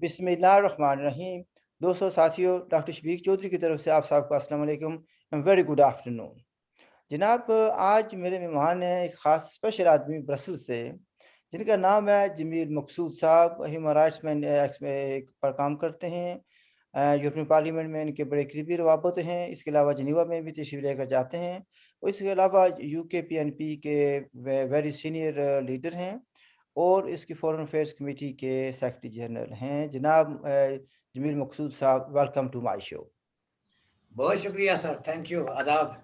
बिस्मिल्लाहिर्रहमानिर्रहीम। दोस्तों साथियों, डॉक्टर शफीक चौधरी की तरफ से आप सबको अस्सलाम वालेकुम, वेरी गुड आफ्टरनून। जनाब, आज मेरे मेहमान हैं एक ख़ास स्पेशल आदमी ब्रसल से, जिनका नाम है जमील मकसूद साहब। ह्यूमन राइट्स में पर काम करते हैं। यूरोपियन पार्लियामेंट में इनके बड़े करीबी रवाबत हैं। इसके अलावा जनीवा में भी तशरीफ़ लेकर जाते हैं और इसके अलावा UK PNP के वेरी सीनियर लीडर हैं और इसकी फॉरेन अफेयर्स कमेटी के सेक्रेटरी जनरल हैं। जनाब जमील मकसूद साहब, वेलकम टू माय शो। बहुत शुक्रिया सर, थैंक यू, आदाब।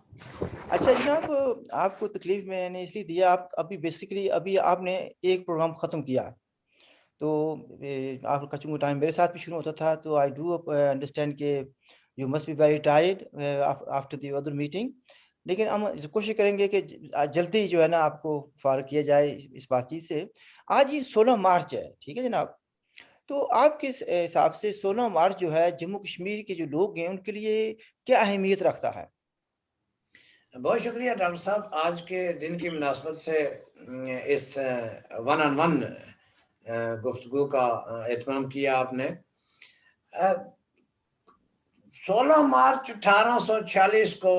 अच्छा जनाब, आपको तकलीफ मैंने इसलिए दिया, आप अभी आपने एक प्रोग्राम ख़त्म किया, तो आपका चूँकि टाइम मेरे साथ भी शुरू होता था, तो आई डू अंडरस्टैंड के you must be very tired after the other meeting, लेकिन हम कोशिश करेंगे कि जल्दी जो है ना आपको फारग किया जाए इस बातचीत से। आज ये 16 मार्च है, ठीक है जनाब? तो आपके हिसाब से 16 मार्च जो है जम्मू कश्मीर के जो लोग हैं उनके लिए क्या अहमियत रखता है? बहुत शुक्रिया डॉक्टर साहब, आज के दिन की मुनासबत से इस वन ऑन वन गुफ्तगू का एहतमाम किया आपने। 16 मार्च 1846 को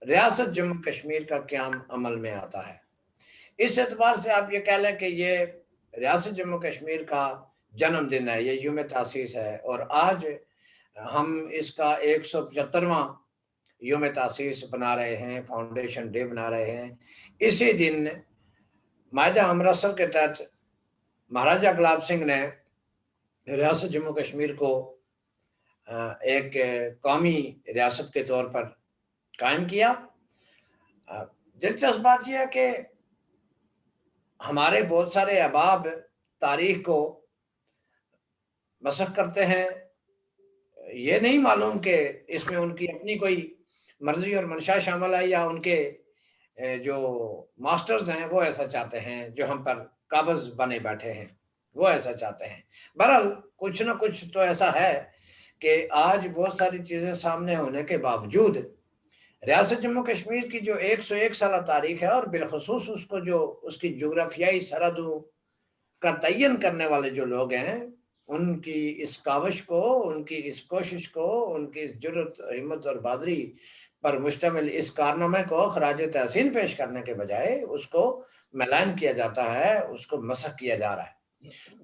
रियासत जम्मू कश्मीर का क़याम अमल में आता है। इस एतबार से आप ये कह लें कि ये रियासत जम्मू कश्मीर का जन्मदिन है, ये यूम तासीस है, और आज हम इसका 175वां यूम तासीस बना रहे हैं, फाउंडेशन डे बना रहे हैं। इसी दिन माहिदा अमृतसर के तहत महाराजा गुलाब सिंह ने रियासत जम्मू कश्मीर को एक कौमी रियासत के तौर पर कायम किया। दिलचस्प बात यह है कि हमारे बहुत सारे अहबाब तारीख को मसख करते हैं, ये नहीं मालूम कि इसमें उनकी अपनी कोई मर्जी और मंशा शामिल है या उनके जो मास्टर्स हैं वो ऐसा चाहते हैं, जो हम पर काबज बने बैठे हैं वो ऐसा चाहते हैं। बहरहाल कुछ ना कुछ तो ऐसा है कि आज बहुत सारी चीज़ें सामने होने के बावजूद रियासत जम्मू कश्मीर की जो 101 साल तारीख है, और बिलखसूस उसको जो उसकी जोग्राफियाई सरहदों का तयन करने वाले जो लोग हैं, उनकी इस काविश को, उनकी इस कोशिश को, उनकी इस जुर्रत, हिम्मत और बहादुरी पर मुश्तमिल इस कारनामे को खराज तहसीन पेश करने के बजाय उसको मलान किया जाता है, उसको मसख किया जा रहा है।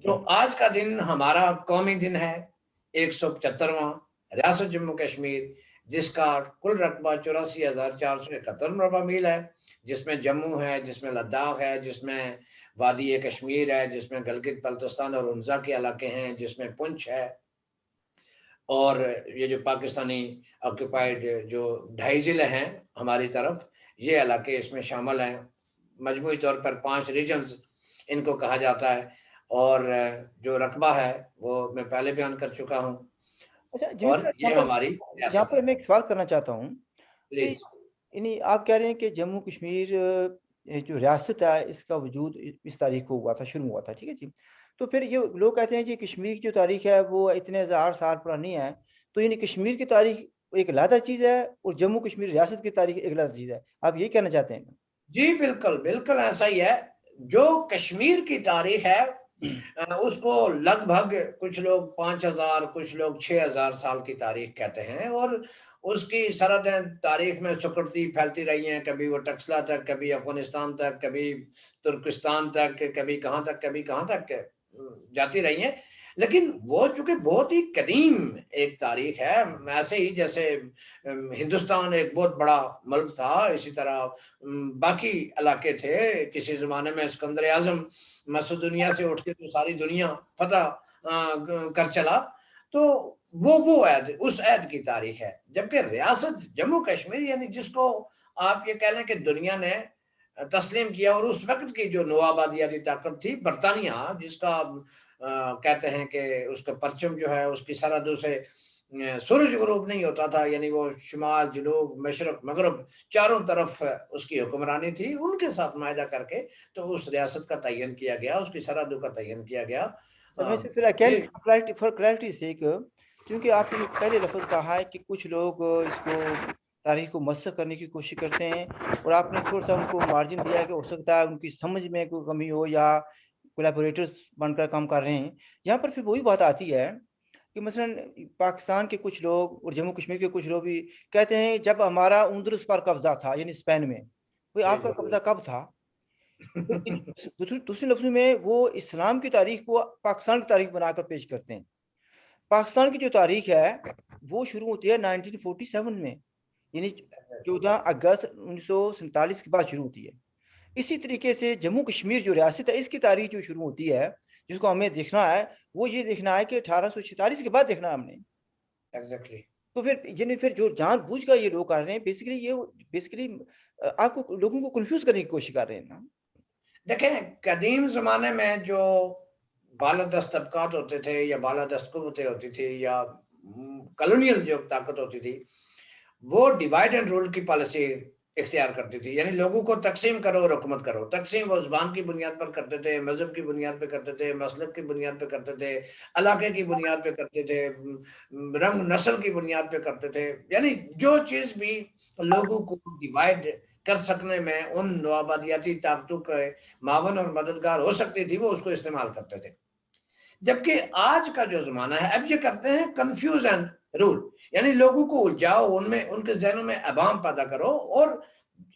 तो आज का दिन हमारा कौमी दिन है, 175वां रियासत जम्मू कश्मीर, जिसका कुल रकबा 84,471 मरबा मील है, जिसमें जम्मू है, जिसमें लद्दाख है, जिसमें वादी कश्मीर है, जिसमें गलगित बल्तिस्तान और उन्जा के इलाके हैं, जिसमें पुंछ है, और ये जो पाकिस्तानी ऑक्यूपाइड जो 2.5 ज़िले हैं हमारी तरफ, ये इलाके इसमें शामिल हैं। मजमूई तौर पर 5 रीजन्स इनको कहा जाता है, और जो रकबा है वो मैं पहले बयान कर चुका हूँ। अच्छा जमील और साहब, ये हमारी यहाँ रियासत पर है। मैं एक सवाल करना चाहता हूँ कि प्लीज। यानी आप कह रहे हैं कि जम्मू कश्मीर जो रियासत है इसका वजूद इस तारीख को हुआ था, शुरू हुआ था, ठीक है जी? तो फिर ये लोग कहते हैं कि कश्मीर की जो तारीख है वो इतने हज़ार साल पुरानी है, तो यानी कश्मीर की तारीख एक अलग चीज़ है और जम्मू कश्मीर रियासत की तारीख एक अलग चीज़ है, आप यही कहना चाहते हैं? जी बिल्कुल बिल्कुल ऐसा ही है। जो कश्मीर की तारीख है उसको लगभग कुछ लोग 5,000, कुछ लोग 6,000 साल की तारीख कहते हैं, और उसकी सरहदें तारीख में सुकड़ती फैलती रही हैं, कभी वो टक्सला तक, कभी अफगानिस्तान तक, कभी तुर्किस्तान तक, कभी कहाँ तक जाती रही हैं। लेकिन वो चूंकि बहुत ही कदीम एक तारीख है, ऐसे ही जैसे हिंदुस्तान एक बहुत बड़ा मुल्क था, इसी तरह बाकी इलाके थे। किसी ज़माने में सिकंदर आज़म मसूदुनिया से उठ के तो सारी दुनिया फतह कर चला, तो वो ऐद उस ऐद की तारीख है। जबकि रियासत जम्मू कश्मीर यानी जिसको आप ये कह लें कि दुनिया ने तस्लीम किया, और उस वक्त की जो नवाबादियाती ताकत थी बरतानिया, जिसका कहते हैं कि उसका परचम जो है उसकी सरहदों से सूरज गुरूब नहीं होता था, यानी वो शुमाल, जनूब, मशरक, मगरब चारों तरफ उसकी हुक्मरानी थी। उनके साथ मायदा करके तो उस रियासत का तयन किया गया, उसकी सरहदों का तयन किया गया। मैं फिर ये फॉर क्लैरिटी से क्योंकि आपने पहले लफ्ज़ कहा है कि कुछ लोग इसको तारीख को मसख करने की कोशिश करते हैं और आपने थोड़ा सा उनको मार्जिन दिया है कि हो सकता है उनकी समझ में कोई कमी हो या कोलैबोरेटर्स बनकर काम कर रहे हैं। यहाँ पर फिर वही बात आती है कि मसलन पाकिस्तान के कुछ लोग और जम्मू कश्मीर के कुछ लोग भी कहते हैं जब हमारा उस पर कब्जा था, यानी स्पेन में, भाई जी आपका जी कब्जा कब था? लेकिन दूसरे लफ्ज़ों में वो इस्लाम की तारीख को पाकिस्तान की तारीख बनाकर पेश करते हैं। पाकिस्तान की जो तारीख है वो शुरू होती है 1947 में, यानी 14 अगस्त 1947 के बाद शुरू होती है। इसी तरीके से जम्मू कश्मीर जो रियासत है इसकी तारीख जो शुरू होती है, जिसको हमें देखना है, वो ये देखना है कि 1846 के बाद देखना है हमने। एग्जैक्टली। तो फिर जो जानबूझकर ये लोग कर रहे हैं, बेसिकली आपको लोगों को कन्फ्यूज करने की कोशिश कर रहे हैं ना। देखें, कदीम ज़माने में जो बालादस्त तबकात होते थे या बालादस्त कुव्वतें होती थी या कॉलोनियल जो ताकत होती थी, वो डिवाइड एंड रूल की पॉलिसी इख्तियार करती थी। यानी लोगों को तकसीम करो और हुकूमत करो। तकसीम वो ज़ुबान की बुनियाद पर करते थे, मज़हब की बुनियाद पे करते थे, मसलक की बुनियाद पे करते थे, इलाके की बुनियाद पे करते थे, रंग नस्ल की बुनियाद पे करते थे। यानी जो चीज़ भी लोगों को डिवाइड कर सकने में उन नवाबादियाती ताकतों के मावन और मददगार हो सकती थी, वो उसको इस्तेमाल करते थे। जबकि आज का जो ज़माना है, अब ये करते हैं कन्फ्यूज़ एंड रूल, यानी लोगों को उलझाओ, उनमें उनके ज़हनों में अवाम पैदा करो। और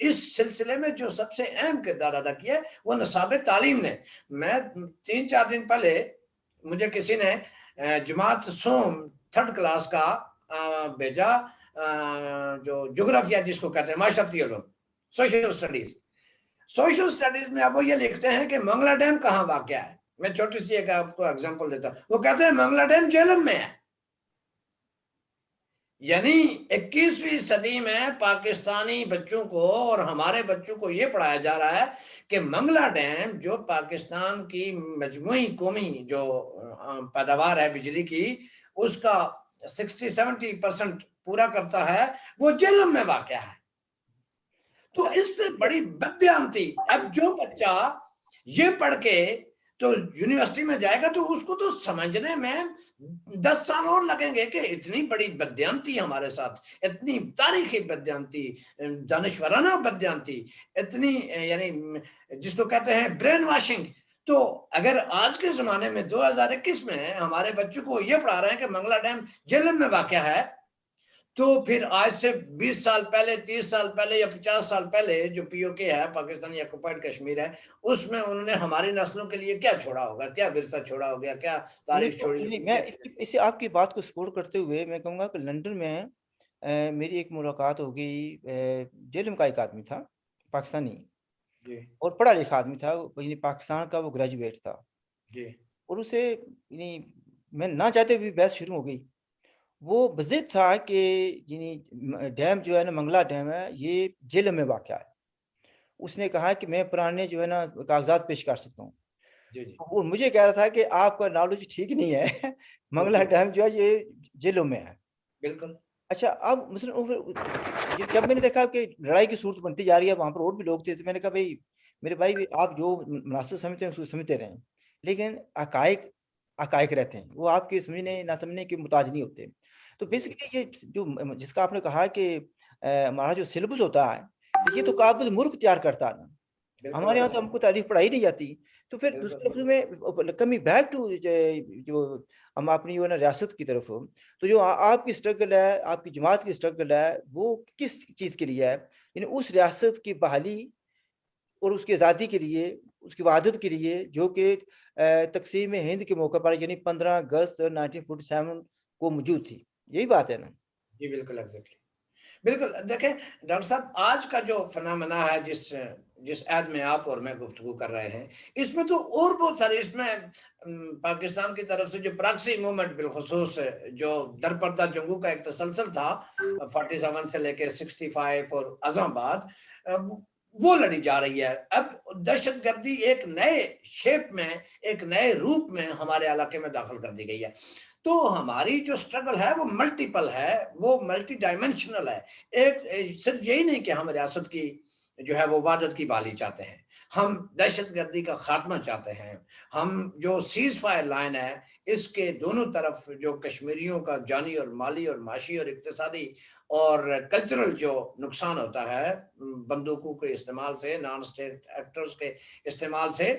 इस सिलसिले में जो सबसे अहम किरदार अदा किया है, वो निसाब तालीम ने। मैं 3-4 दिन पहले मुझे किसी ने जमात सोम 3rd क्लास का भेजा, जो ज्योग्राफिया जिसको कहते हैं, माशरती उलूम, सोशल स्टडीज़। सोशल स्टडीज में अब वो ये लिखते हैं कि मंगला डैम कहाँ वाक़या है। मैं छोटी सी एक आपको एग्जांपल देता हूँ। वो कहते हैं मंगला डैम जेहलम में है। यानी 21वीं सदी में पाकिस्तानी बच्चों को और हमारे बच्चों को ये पढ़ाया जा रहा है कि मंगला डैम जो पाकिस्तान की मजमूई कौमी जो पैदावार है बिजली की, उसका 60-70% पूरा करता है, वो जेहलम में वाक़या है। तो इससे बड़ी बदयानती, अब जो बच्चा ये पढ़ के तो यूनिवर्सिटी में जाएगा तो उसको तो समझने में 10 साल और लगेंगे कि इतनी बड़ी बदयानती हमारे साथ, इतनी तारीखी बदयानती, दानिशवराना बदयानती, इतनी यानी जिसको कहते हैं ब्रेन वॉशिंग। तो अगर आज के जमाने में 2021 में हमारे बच्चों को ये पढ़ा रहे हैं कि मंगला डैम जेहलम में वाक़या है, तो फिर आज से 20 साल पहले, 30 साल पहले या 50 साल पहले जो पीओके है, पाकिस्तानी ऑक्युपाइड कश्मीर है, उसमें उन्होंने हमारी नस्लों के लिए क्या छोड़ा होगा, क्या विरसा छोड़ा होगा, क्या तारीख छोड़ी नहीं, होगी, मैं क्या? इसे आपकी बात को सपोर्ट करते हुए मैं कहूँगा कि लंदन में मेरी एक मुलाकात हो गई। जेलम का एक आदमी था, पाकिस्तानी, जी और पढ़ा लिखा आदमी था, यानी पाकिस्तान का वो ग्रेजुएट था। जी और उसे यानी मैं ना चाहते हुए बहस शुरू हो गई। वो बज़िद था कि यानी डैम जो है ना, मंगला डैम है, ये जेलम में वाक़या है। उसने कहा कि मैं पुराने जो है ना कागज़ात पेश कर सकता हूँ। जी जी वो मुझे कह रहा था कि आपका नॉलेज ठीक नहीं है। मंगला बिल्कुल डैम जो है ये जेलों में है। बिल्कुल। अच्छा, अब मसलन वो फिर जब मैंने देखा कि लड़ाई की सूरत बनती जा रही है, वहाँ पर और भी लोग थे, तो मैंने कहा भई, मेरे भाई आप जो मुनासिब समझते हैं उसको समझते रहें। लेकिन हक़ाइक़ हक़ाइक़ रहते हैं। वो आपके समझने ना समझने के मुताज नहीं होते। तो जी बेसिकली ये जो जिसका आपने कहा कि हमारा जो सिलेबस होता है, तो ये तो काबिल मुल्क तैयार करता है ना। बिल्कुल हमारे यहाँ ऐसा तो है। हमको तारीख पढ़ाई नहीं जाती। तो फिर बिल्कुल दूसरे लफ्ज़ों में कमिंग बैक टू जो हम अपनी जो है ना रियासत की तरफ, तो जो आपकी स्ट्रगल है, आपकी जमात की स्ट्रगल है, वो किस चीज़ के लिए है? यानी उस रियासत की बहाली और उसकी आज़ादी के लिए, उसकी वहादत के लिए, जो कि तक़सीम हिंद के मौके पर यानी 15 अगस्त 1947 को मौजूद थी। यही बात है ना? जी बिल्कुल एग्जैक्टली। बिल्कुल, देखें डॉक्टर साहब, आज का जो फिनोमेना है, जिस जिस ऐड में आप और मैं गुफ्तगू कर रहे हैं, इसमें तो और बहुत सारे, इसमें पाकिस्तान की तरफ से जो प्रॉक्सी मूवमेंट बिलखुसूस जो दरपर्दा जंगों का एक तसलसल था, 47 से लेके 65 और अज़ामाबाद, वो लड़ी जा रही है। अब दहशतगर्दी एक नए शेप में, एक नए रूप में हमारे इलाके में दाखिल कर दी गई है। तो हमारी जो स्ट्रगल है वो मल्टीपल है, वो मल्टी डायमेंशनल है। एक सिर्फ यही नहीं कि हम रियासत की जो है वो वादत की बहाली चाहते हैं, हम दहशतगर्दी का खात्मा चाहते हैं। हम जो सीज फायर लाइन है, इसके दोनों तरफ जो कश्मीरियों का जानी और माली और माशी और इक्तिसादी और कल्चरल जो नुकसान होता है बंदूकों के इस्तेमाल से, नॉन स्टेट एक्टर्स के इस्तेमाल से,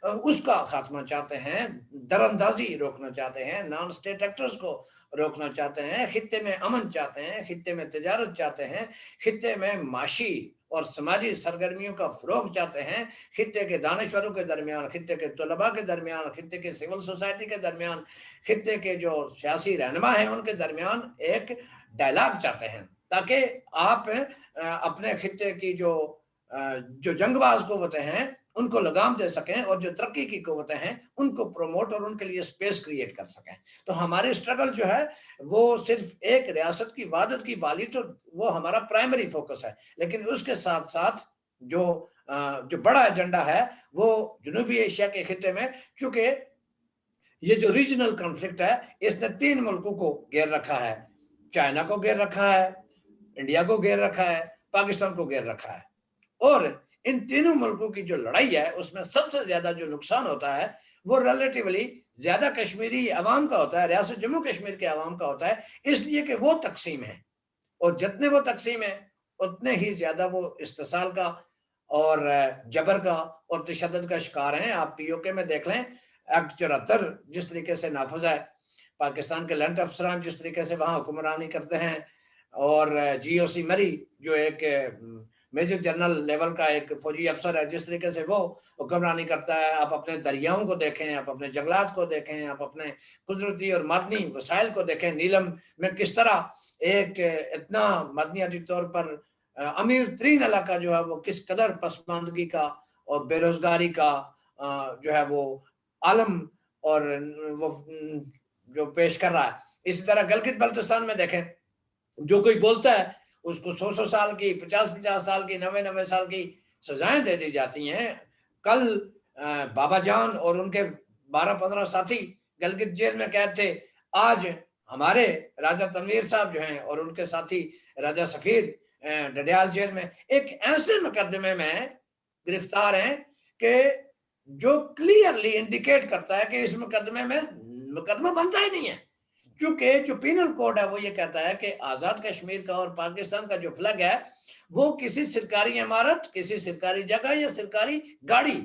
اس کا خاتمہ چاہتے ہیں، درندازی روکنا چاہتے ہیں، نان اسٹیٹ ایکٹرز کو روکنا چاہتے ہیں، خطے میں امن چاہتے ہیں، خطے میں تجارت چاہتے ہیں، خطے میں معاشی اور سماجی سرگرمیوں کا فروغ چاہتے ہیں، خطے کے دانشوروں کے درمیان، خطے کے طلباء کے درمیان، خطے کے سول سوسائٹی کے درمیان، خطے کے جو سیاسی رہنما ہیں ان کے درمیان ایک ڈائلاگ چاہتے ہیں، تاکہ آپ اپنے خطے کی جو جنگ باز قوتیں ہیں ان کو لگام دے سکیں، اور جو ترقی کی قوتیں ہیں ان کو پروموٹ اور ان کے لیے سپیس کریٹ کر سکیں۔ تو ہماری سٹرگل جو ہے وہ صرف ایک ریاست کی وحدت کی بحالی، تو وہ ہمارا پرائمری فوکس ہے، لیکن اس کے ساتھ ساتھ جو بڑا ایجنڈا ہے وہ جنوبی ایشیا کے خطے میں، چونکہ یہ جو ریجنل کنفلکٹ ہے اس نے 3 ملکوں کو گھیر رکھا ہے، چائنا کو گھیر رکھا ہے، انڈیا کو گھیر رکھا ہے، پاکستان کو گھیر رکھا ہے، اور ان تینوں ملکوں کی جو لڑائی ہے اس میں سب سے زیادہ جو نقصان ہوتا ہے وہ ریلیٹیولی زیادہ کشمیری عوام کا ہوتا ہے، ریاست جموں کشمیر کے عوام کا ہوتا ہے، اس لیے کہ وہ تقسیم ہے، اور جتنے وہ تقسیم ہیں اتنے ہی زیادہ وہ استحصال کا اور جبر کا اور تشدد کا شکار ہیں۔ آپ پی او کے میں دیکھ لیں، ایکٹ 74 جس طریقے سے نافذ ہے، پاکستان کے لینڈ افسران جس طریقے سے وہاں حکمرانی کرتے ہیں، اور جی او سی مری جو ایک میجر جنرل لیول کا ایک فوجی افسر ہے جس طریقے سے وہ حکمرانی کرتا ہے۔ آپ اپنے دریاؤں کو دیکھیں، آپ اپنے جنگلات کو دیکھیں، آپ اپنے قدرتی اور معدنی وسائل کو دیکھیں، نیلم میں کس طرح ایک اتنا معدنیاتی طور پر امیر ترین علاقہ جو ہے وہ کس قدر پسماندگی کا اور بے روزگاری کا جو ہے وہ عالم اور وہ جو پیش کر رہا ہے۔ اسی طرح گلگت بلتستان میں دیکھیں، جو کوئی بولتا ہے اس کو 100 سال کی، 50 سال کی، 90 سال کی سزائیں دے دی جاتی ہیں۔ کل بابا جان اور ان کے 12-15 ساتھی گلگت جیل میں قید تھے، آج ہمارے راجہ تنویر صاحب جو ہیں اور ان کے ساتھی راجہ سفیر ڈڈیال جیل میں ایک ایسے مقدمے میں گرفتار ہیں کہ جو کلیئرلی انڈیکیٹ کرتا ہے کہ اس مقدمے میں مقدمہ بنتا ہی نہیں ہے، چونکہ جو پینل کوڈ ہے وہ یہ کہتا ہے کہ آزاد کشمیر کا اور پاکستان کا جو فلیگ ہے وہ کسی سرکاری عمارت، کسی سرکاری جگہ یا سرکاری گاڑی،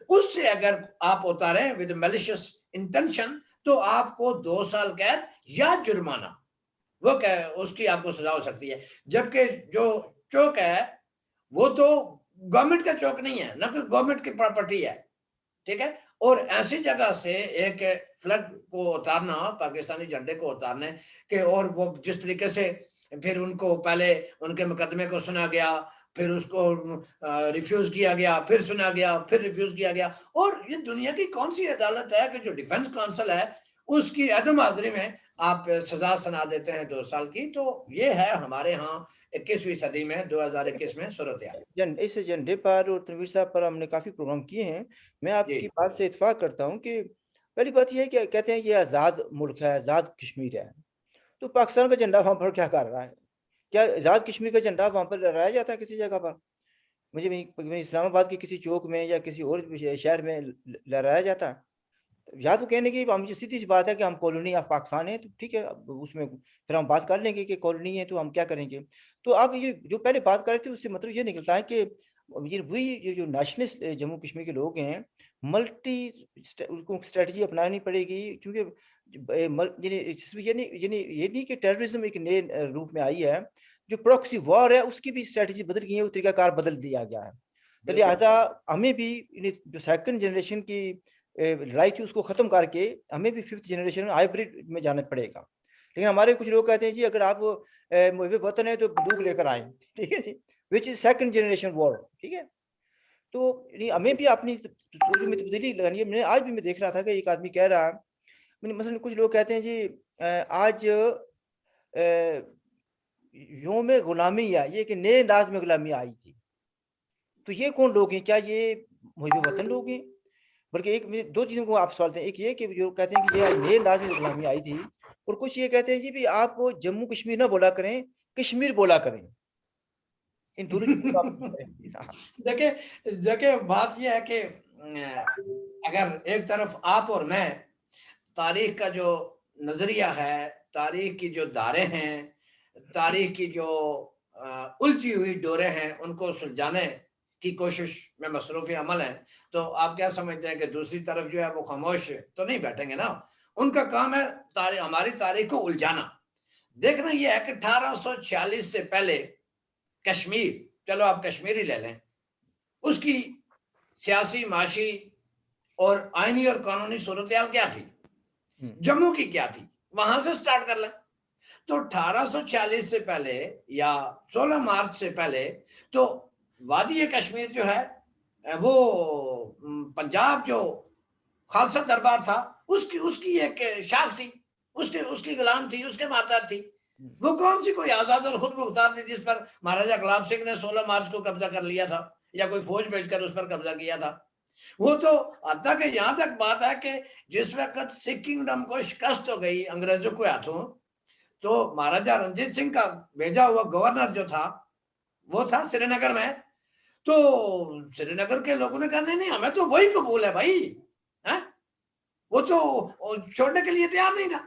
اس سے اگر آپ اتاریں ود میلیشس انٹینشن تو آپ کو 2 سال قید یا جرمانہ، وہ اس کی آپ کو سزا ہو سکتی ہے۔ جبکہ جو چوک ہے وہ تو گورنمنٹ کا چوک نہیں ہے، نہ کوئی گورنمنٹ کی پراپرٹی ہے، ٹھیک ہے، اور ایسی جگہ سے ایک فلیگ کو اتارنا، پاکستانی جھنڈے کو اتارنے کہ، اور وہ جس طریقے سے پھر ان کو پہلے ان کے مقدمے کو سنا گیا، پھر اس کو ریفیوز کیا گیا، پھر سنا گیا، پھر ریفیوز کیا گیا، اور یہ دنیا کی کون سی عدالت ہے کہ جو ڈیفنس کونسل ہے اس کی عدم حاضری میں آپ سزا سنا دیتے ہیں 2 سال کی؟ تو یہ ہے ہمارے ہاں 21ویں صدی میں 2021 میں صورتحال۔ اس ایجنڈے پر اور تنویر صاحب پر ہم نے کافی پروگرام کیے ہیں۔ میں آپ کی بات سے اتفاق کرتا ہوں کہ پہلی بات یہ ہے کہ کہتے ہیں یہ آزاد ملک ہے، آزاد کشمیر ہے، تو پاکستان کا جھنڈا وہاں پر کیا کر رہا ہے؟ کیا آزاد کشمیر کا جھنڈا وہاں پر لہرایا جاتا ہے کسی جگہ پر؟ مجھے اسلام آباد کے کسی چوک میں یا کسی اور شہر میں لہرایا جاتا ہے؟ یا تو کہنے کی ہم سیدھی سی بات ہے کہ ہم کالونی آف پاکستان ہیں، تو ٹھیک ہے، اس میں پھر ہم بات کر لیں گے کہ کالونی ہے تو ہم کیا کریں گے۔ تو آپ یہ جو پہلے بات کر رہے تھے اس سے مطلب یہ نکلتا ہے کہ وہی جو نیشنلسٹ جموں کشمیر کے لوگ ہیں، ملٹی اسٹریٹجی اپنانی پڑے گی، کیونکہ یہ نہیں کہ ٹیررزم ایک نئے روپ میں آئی ہے، جو پروکسی وار ہے اس کی بھی اسٹریٹجی بدل گئی ہے، وہ طریقہ کار بدل دیا گیا ہے۔ تو لہٰذا ہمیں بھی جو سیکنڈ جنریشن کی لڑائی تھی اس کو ختم کر کے ہمیں بھی 5th جنریشن ہائیبریڈ میں جانا پڑے گا۔ لیکن ہمارے کچھ لوگ کہتے ہیں جی اگر آپ محب وطن ہیں تو بندوق لے کر آئیں، ٹھیک ہے جی، وچ از سیکنڈ جنریشن وار، ٹھیک ہے۔ تو ہمیں بھی اپنی سوچ میں تبدیلی لگانی ہے۔ میں آج بھی میں دیکھ رہا تھا کہ ایک آدمی کہہ رہا، مثلا کچھ لوگ کہتے ہیں جی آج یوم غلامی ہے، یہ کہ نئے انداز میں غلامی آئی تھی، تو یہ کون لوگ ہیں؟ کیا یہ محب وطن لوگ ہیں؟ بلکہ ایک 2 چیزوں کو آپ سوالتے ہیں، ایک یہ کہ جو کہتے ہیں کہ یہ نئے انداز میں غلامی آئی تھی، اور کچھ یہ کہتے ہیں جی بھی آپ جموں کشمیر نہ بولا کریں، کشمیر بولا کریں۔ ان دونوں دیکھیں بات یہ ہے کہ اگر ایک طرف آپ اور میں تاریخ کا جو نظریہ ہے، تاریخ کی جو داریں ہیں، تاریخ کی جو الجھی ہوئی ڈوریں ہیں ان کو سلجھانے کی کوشش میں مصروف عمل ہیں، تو آپ کیا سمجھتے ہیں کہ دوسری طرف جو ہے وہ خاموش تو نہیں بیٹھیں گے نا؟ ان کا کام ہے ہماری تاریخ کو الجھانا۔ دیکھنا یہ ہے کہ 1846 سے پہلے کشمیر، چلو آپ کشمیر ہی لے لیں، اس کی سیاسی، معاشی اور آئینی اور قانونی صورتحال کیا تھی، جموں کی کیا تھی، وہاں سے سٹارٹ کر لیں۔ تو 1846 سے پہلے یا 16 مارچ سے پہلے تو وادی کشمیر جو ہے وہ پنجاب جو خالصہ دربار تھا اس کی ایک شاخ تھی، اس کی غلام تھی، اس کے ماتحت تھی۔ وہ کون سی کوئی آزاد اور خود مختار تھی جس پر مہاراجا گلاب سنگھ نے 16 مارچ کو قبضہ کر لیا تھا یا کوئی فوج بھیج کر اس پر قبضہ کیا تھا؟ وہ تو حتیٰ کہ یہاں تک بات ہے کہ جس وقت سکھ کنگڈم کو شکست ہو گئی انگریزوں کے ہاتھوں، تو مہاراجا رنجیت سنگھ کا بھیجا ہوا گورنر جو تھا وہ تھا سری نگر میں، تو سری نگر کے لوگوں نے کہا نہیں ہمیں تو وہی قبول ہے بھائی، وہ تو چھوڑنے کے لیے تیار نہیں تھا۔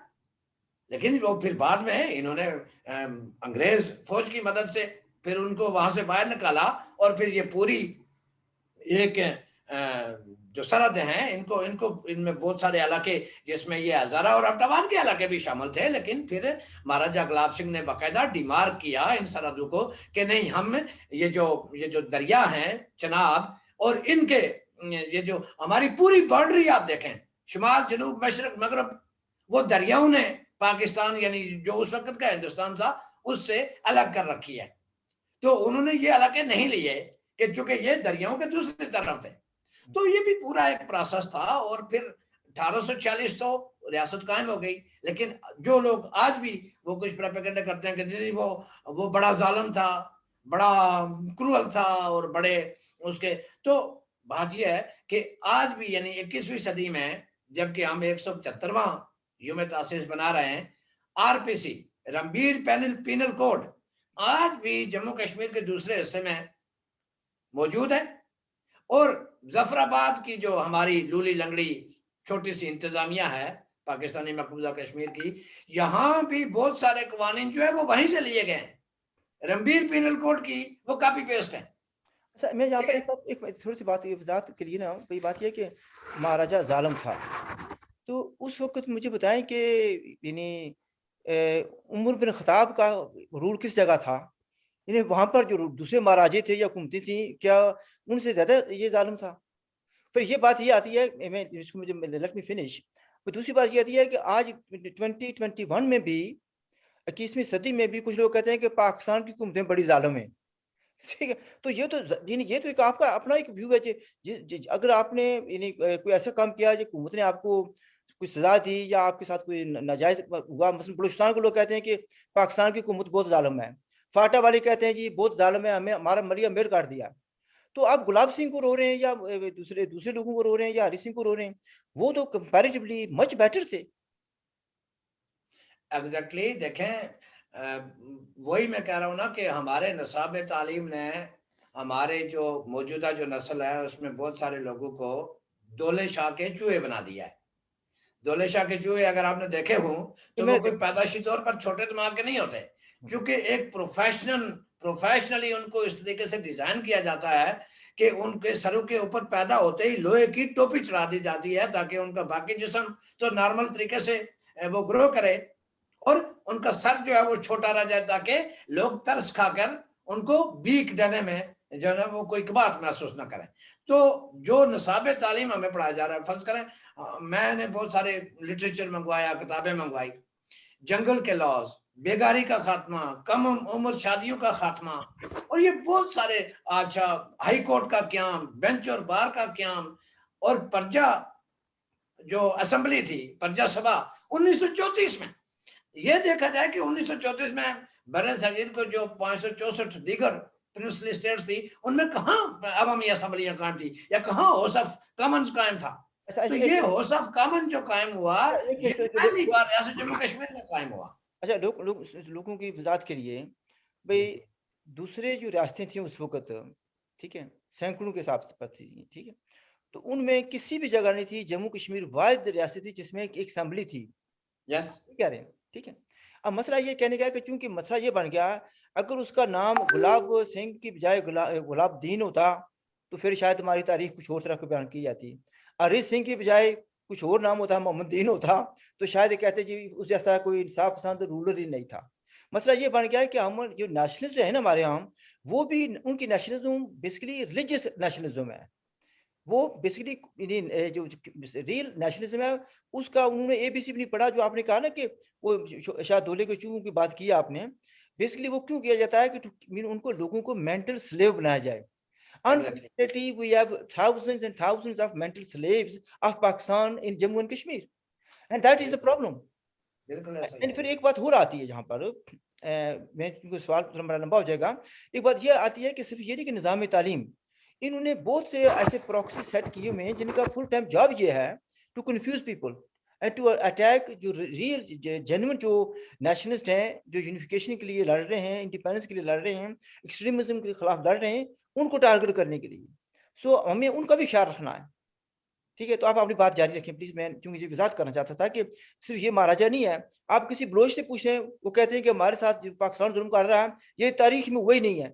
لیکن وہ پھر بعد میں انہوں نے انگریز فوج کی مدد سے پھر ان کو وہاں سے باہر نکالا، اور پھر یہ پوری ایک جو سرحد ہیں ان میں بہت سارے علاقے جس میں یہ ہزارہ اور اپٹاوان کے علاقے بھی شامل تھے، لیکن پھر مہاراجا گلاب سنگھ نے باقاعدہ ڈیمارک کیا ان سرحدوں کو کہ نہیں، ہم یہ جو دریا ہیں چناب اور ان کے یہ جو ہماری پوری باؤنڈری آپ دیکھیں، شمال، جنوب، مشرق، مغرب، وہ دریاؤں نے پاکستان یعنی جو اس وقت کا ہندوستان تھا اس سے الگ کر رکھی ہے۔ تو انہوں نے یہ علاقے نہیں لیے کہ چونکہ یہ دریاؤں کے دوسری طرف تھے۔ تو یہ بھی پورا ایک پروسیس تھا، اور پھر 1846 تو ریاست قائم ہو گئی۔ لیکن جو لوگ آج بھی وہ کچھ پروپیگنڈا کرتے ہیں کہ وہ بڑا ظالم تھا، بڑا کرول تھا، اور بڑے اس کے، تو بات یہ ہے کہ آج بھی یعنی 21ویں صدی میں جبکہ ہم 175واں یوم تاسیس بنا رہے ہیں، آر پی سی رمبیر پینل کوڈ آج بھی جموں کشمیر کے دوسرے حصے میں موجود ہے۔ اور ظفر آباد کی جو ہماری لولی لنگڑی چھوٹی سی انتظامیہ ہے پاکستانی مقبوضہ کشمیر کی، یہاں بھی بہت سارے قوانین جو ہے وہ وہیں سے لیے گئے ہیں، رمبیر پینل کوڈ کی وہ کاپی پیسٹ ہے۔ اچھا، میں یہاں پر ایک تھوڑی سی بات وضاحت کے لیے نا، کوئی بات یہ کہ مہاراجا ظالم تھا، تو اس وقت مجھے بتائیں کہ یعنی عمر بن خطاب کا رول کس جگہ تھا؟ یعنی وہاں پر جو دوسرے مہاراجے تھے یا حکومتیں تھیں، کیا ان سے زیادہ یہ ظالم تھا؟ پھر یہ بات یہ آتی ہے، میں اس کو مجھے لیٹ می فنش، دوسری بات یہ آتی ہے کہ آج 2021 میں بھی 21ویں صدی میں بھی کچھ لوگ کہتے ہیں کہ پاکستان کی حکومتیں بڑی ظالم ہیں، ٹھیک ہے؟ تو یہ تو یہ تو ایک آپ کا اپنا ایک ویو ہے، اگر آپ نے یعنی کوئی ایسا کام کیا جو حکومت نے آپ کو کوئی سزا دی یا آپ کے ساتھ کوئی ناجائز ہوا، مثلا بلوچستان کو لوگ کہتے ہیں کہ پاکستان کی حکومت بہت ظالم ہے، فاٹا والے کہتے ہیں جی بہت ظالم ہے، ہمیں ہمارا مریا میر کاٹ دیا، تو آپ گلاب سنگھ کو رو رہے ہیں یا دوسرے لوگوں کو رو رہے ہیں یا ہری سنگھ کو رو رہے ہیں، وہ تو کمپیریٹیولی مچ بیٹر تھے۔ ایگزیکٹلی، دیکھیں وہی میں کہہ رہا ہوں نا کہ ہمارے نصاب تعلیم نے ہمارے جو موجودہ جو نسل ہے اس میں بہت سارے لوگوں کو دولے شاہ کے چوہے بنا دیا ہے۔ دولے شاہ کے چوہے اگر آپ نے دیکھے ہوں تو وہ کوئی پیدائشی طور پر چھوٹے دماغ کے نہیں ہوتے، کیونکہ ایک پروفیشنلی ان کو اس طریقے سے ڈیزائن کیا جاتا ہے کہ ان کے سروں کے اوپر پیدا ہوتے ہی لوہے کی ٹوپی چڑھا دی جاتی ہے تاکہ ان کا باقی جسم تو نارمل طریقے سے وہ گرو کرے، اور ان کا سر جو ہے وہ چھوٹا رہ جائے تاکہ لوگ ترس کھا کر ان کو بیک دینے میں جو ہے وہ کوئی بات محسوس نہ کریں۔ تو جو نصاب تعلیم ہمیں پڑھایا جا رہا ہے، فرض کریں میں نے بہت سارے لٹریچر منگوایا، کتابیں منگوائی، جنگل کے لاز، بیگاری کا خاتمہ، کم عمر شادیوں کا خاتمہ، اور یہ بہت سارے، اچھا ہائی کورٹ کا قیام، بینچ اور بار کا قیام، اور پرجا جو اسمبلی تھی، پرجا سبھا 1934 میں، یہ دیکھا جائے کہ 1934 میں بر صغیر کو جو 564 دیگر پرنسلی اسٹیٹس تھی ان میں کہاں عوامی اسمبلیاں قائم تھی یا کہاں ہاؤس آف کامنز قائم تھا؟ تو یہ ہاؤس آف کامن جو قائم ہوا یہ پہلی بار ریاست جموں کشمیر میں قائم ہوا۔ اچھا، لوگوں کی وضاحت کے لیے بھئی دوسرے جو ریاستیں تھیں اس وقت، ٹھیک ہے، سینکڑوں کے حساب پر تھی، ٹھیک ہے، تو ان میں کسی بھی جگہ نہیں تھی، جموں کشمیر واحد ریاست تھی جس میں ایک اسمبلی تھی۔ یس، کہہ رہے ہیں، ٹھیک ہے۔ اب مسئلہ یہ کہنے کا ہے کہ چونکہ مسئلہ یہ بن گیا، اگر اس کا نام گلاب سنگھ کی بجائے گلاب دین ہوتا تو پھر شاید ہماری تاریخ کچھ اور طرح کو بیان کی جاتی. ارجیت سنگھ کی بجائے کچھ اور نام ہوتا, محمد دین ہوتا, تو شاید یہ کہتے جی اس جیسا کوئی انصاف پسند رولر ہی نہیں تھا. مسئلہ یہ بن گیا ہے کہ ہم جو نیشنلسٹ ہے نا ہمارے یہاں, وہ بھی ان کی نیشنلزم بیسیکلی ریلیجیس نیشنلزم ہے. وہ بیسیکلی جو ریل نیشنلزم ہے اس کا انہوں نے اے بی سی بھی نہیں پڑھا. جو آپ نے کہا نا کہ وہ شاید دولے کے چوہوں کی بات کی آپ نے, بیسیکلی وہ کیوں کیا جاتا ہے کہ ان کو لوگوں کو مینٹل سلیو بنایا جائے. Exactly. Unfortunately, we have thousands and thousands of mental slaves of Pakistan in Jammu and Kashmir. And that is the problem. بالکل ایسا ہی And ہے. پھر ایک بات اور آتی ہے جہاں پر, میں کیونکہ سوال بڑا لمبا ہو جائے گا, ایک بات یہ آتی ہے کہ صرف یہ نہیں کہ نظام تعلیم, انہوں نے بہت سے ایسے پراکسی سیٹ کیے ہوئے ہیں جن کا فل ٹائم جاب یہ ہے to confuse people and to attack جو ریئل جینوئن جو نیشنلسٹ ہیں, جو یونیفیکیشن کے لیے لڑ رہے ہیں, انڈیپینڈنس کے لیے لڑ رہے ہیں, ایکسٹریمزم کے خلاف لڑ رہے ہیں, ان کو ٹارگٹ کرنے کے لیے. سو ہمیں ان کا بھی خیال رکھنا ہے. ٹھیک ہے, تو آپ اپنی بات جاری رکھیں پلیز. میں چونکہ یہ وضاحت کرنا چاہتا تھا کہ صرف یہ مہاراجا نہیں ہے. آپ کسی بلوچ سے پوچھیں, وہ کہتے ہیں کہ ہمارے ساتھ پاکستان ظلم کر رہا ہے, یہ تاریخ میں وہی نہیں ہے.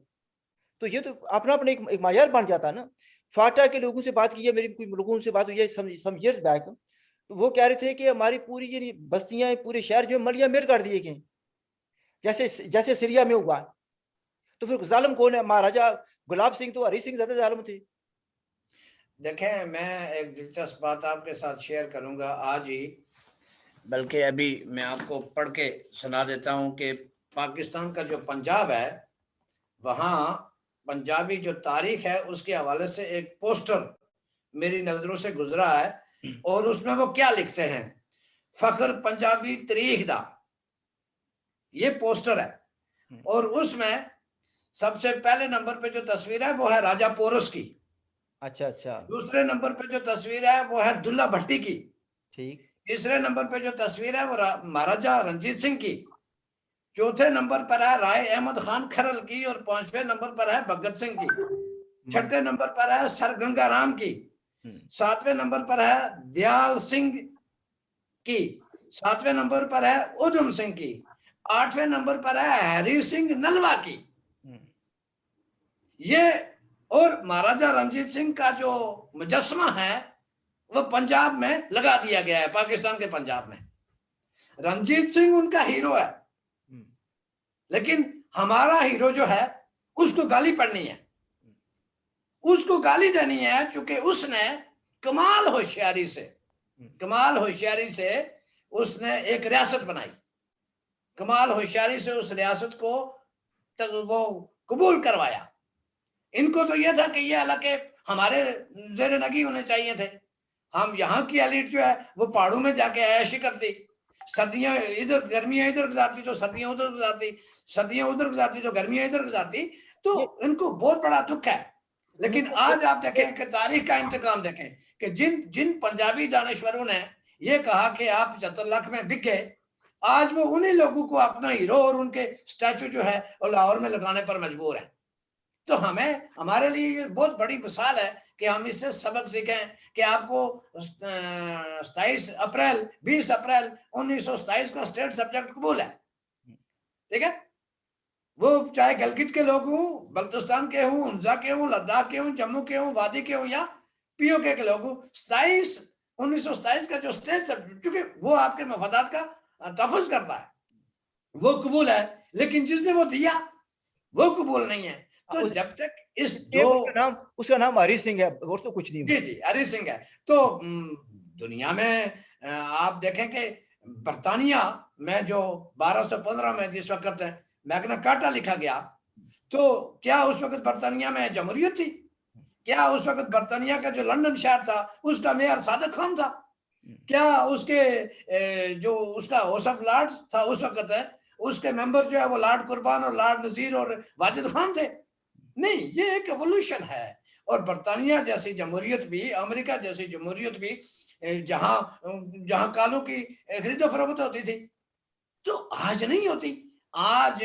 تو یہ تو اپنا اپنا ایک معیار بن جاتا ہے نا. فاٹا کے لوگوں سے بات کی ہے, میری کوئی لوگوں سے بات ہوئی ہے سم ایئرز بیک, وہ کہہ رہے تھے کہ ہماری پوری یہ بستیاں, پورے شہر جو ملیاں میٹ کر دیے گئے, جیسے سریا میں ہوا. تو پھر ظالم کون ہے؟ مہاراجا گلاب سنگھ تو ہری سنگھ زیادہ ظالم تھے. دیکھیں میں ایک دلچسپ بات آپ کے ساتھ شیئر کروں گا آج ہی, بلکہ ابھی میں آپ کو پڑھ کے سنا دیتا ہوں کہ پاکستان کا جو پنجاب ہے, وہاں پنجابی جو تاریخ ہے اس کے حوالے سے ایک پوسٹر میری نظروں سے گزرا ہے, اور اس میں وہ کیا لکھتے ہیں, فخر پنجابی تاریخ دا, یہ پوسٹر ہے. اور اس میں سب سے پہلے نمبر پہ جو تصویر ہے وہ ہے راجہ پورس کی. اچھا اچھا. دوسرے نمبر پہ جو تصویر ہے وہ ہے دلہ بھٹی کی. ٹھیک. تیسرے نمبر پہ جو تصویر ہے وہ مہاراجہ رنجیت سنگھ کی. چوتھے نمبر پر ہے رائے احمد خان کھرل کی, اور پانچویں نمبر پر ہے بھگت سنگھ کی. چھٹے نمبر پر ہے سر گنگا رام کی. ساتویں نمبر پر ہے دیال سنگھ کی. ساتویں نمبر پر ہے ادھم سنگھ کی. آٹھویں نمبر پر ہے ہری سنگھ نلوا کی. یہ اور مہاراجہ رنجیت سنگھ کا جو مجسمہ ہے وہ پنجاب میں لگا دیا گیا ہے, پاکستان کے پنجاب میں. رنجیت سنگھ ان کا ہیرو ہے, لیکن ہمارا ہیرو جو ہے اس کو گالی پڑنی ہے, اس کو گالی دینی ہے, چونکہ اس نے کمال ہوشیاری سے اس نے ایک ریاست بنائی. کمال ہوشیاری سے اس ریاست کو وہ قبول کروایا. ان کو تو یہ تھا کہ یہ علاقے ہمارے زیر نگی ہونے چاہیے تھے. ہم یہاں کی ایلیٹ جو ہے وہ پہاڑوں میں جا کے عیاشی کرتی, سردیاں ادھر گرمیاں ادھر گزارتی تو سردیاں ادھر گزارتی, سردیاں ادھر گزارتی تو گرمیاں ادھر گزارتی. تو ان کو بہت بڑا دکھ ہے. لیکن آج آپ دیکھیں کہ تاریخ کا انتقام دیکھیں کہ جن پنجابی دانشوروں نے یہ کہا کہ آپ 75 لاکھ میں بک گئے, آج وہ انہی لوگوں کو اپنا ہیرو اور ان کے سٹیچو جو ہے وہ لاہور میں لگانے پر مجبور ہیں. تو ہمارے لیے یہ بہت بڑی مثال ہے کہ ہم اس سے سبق سیکھیں کہ آپ کو 20 اپریل 1927 کا اسٹیٹ سبجیکٹ قبول ہے. ٹھیک ہے, وہ چاہے گلگت کے لوگ ہوں, بلتستان کے ہوں, ہنزا کے ہوں, لداخ کے ہوں, جموں کے ہوں, وادی کے ہوں, یا پی او کے لوگ ہوں. 1927 کا جو اسٹیٹ سبجیکٹ, چونکہ وہ آپ کے مفادات کا تحفظ کرتا ہے, وہ قبول ہے. لیکن جس نے وہ دیا وہ قبول نہیں ہے. تو جب تک اس اس کا نام ہری سنگھ ہے اور تو کچھ نہیں. جی ہری سنگھ ہے. تو دنیا میں آپ دیکھیں کہ برطانیہ میں جو 1215 میں جس وقت میگنا کارٹا لکھا گیا, تو کیا اس وقت برطانیہ میں جمہوریت تھی؟ کیا اس وقت برطانیہ کا جو لندن شہر تھا اس کا میئر صادق خان تھا؟ کیا اس کے جو اس کا ہاؤس آف لارڈز تھا اس وقت اس کے ممبر جو ہے وہ لارڈ قربان اور لارڈ نذیر اور واجد خان تھے؟ نہیں, یہ ایک ایوولوشن ہے. اور برطانیہ جیسی جمہوریت بھی, امریکہ جیسی جمہوریت بھی, جہاں کالوں کی خرید و فروخت ہوتی تھی, تو آج نہیں ہوتی. آج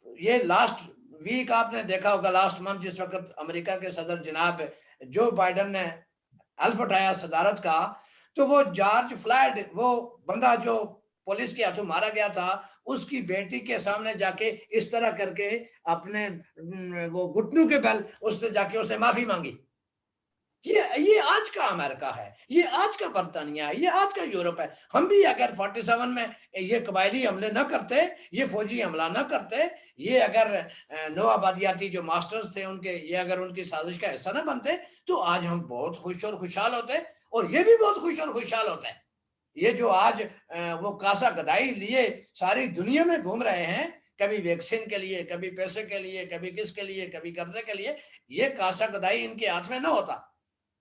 یہ لاسٹ ویک آپ نے دیکھا ہوگا, لاسٹ منتھ, جس وقت امریکہ کے صدر جناب جو بائیڈن نے حلف اٹھایا صدارت کا, تو وہ جارج فلائیڈ, وہ بندہ جو पुलिस के हाथों मारा गया था, उसकी बेटी के सामने जाके इस तरह करके अपने वो घुटनों के बल उससे जाके उसने माफी मांगी। ये आज का अमेरिका है, ये आज का बर्तानिया है, ये आज का यूरोप है। हम भी अगर 47 में ये कबायली हमले न करते, ये फौजी हमला न करते, ये अगर नौ आबादियाती जो मास्टर्स थे उनके, ये अगर उनकी साजिश का हिस्सा न बनते, तो आज हम बहुत खुश और खुशहाल होते, और ये भी बहुत खुश और खुशहाल होते हैं। ये जो आज वो कासा गदाई लिए सारी दुनिया में घूम रहे हैं, कभी वैक्सीन के लिए, कभी पैसे के लिए, कभी किसके लिए, कभी कर्जे के लिए, ये कासा गदाई इनके हाथ में न होता।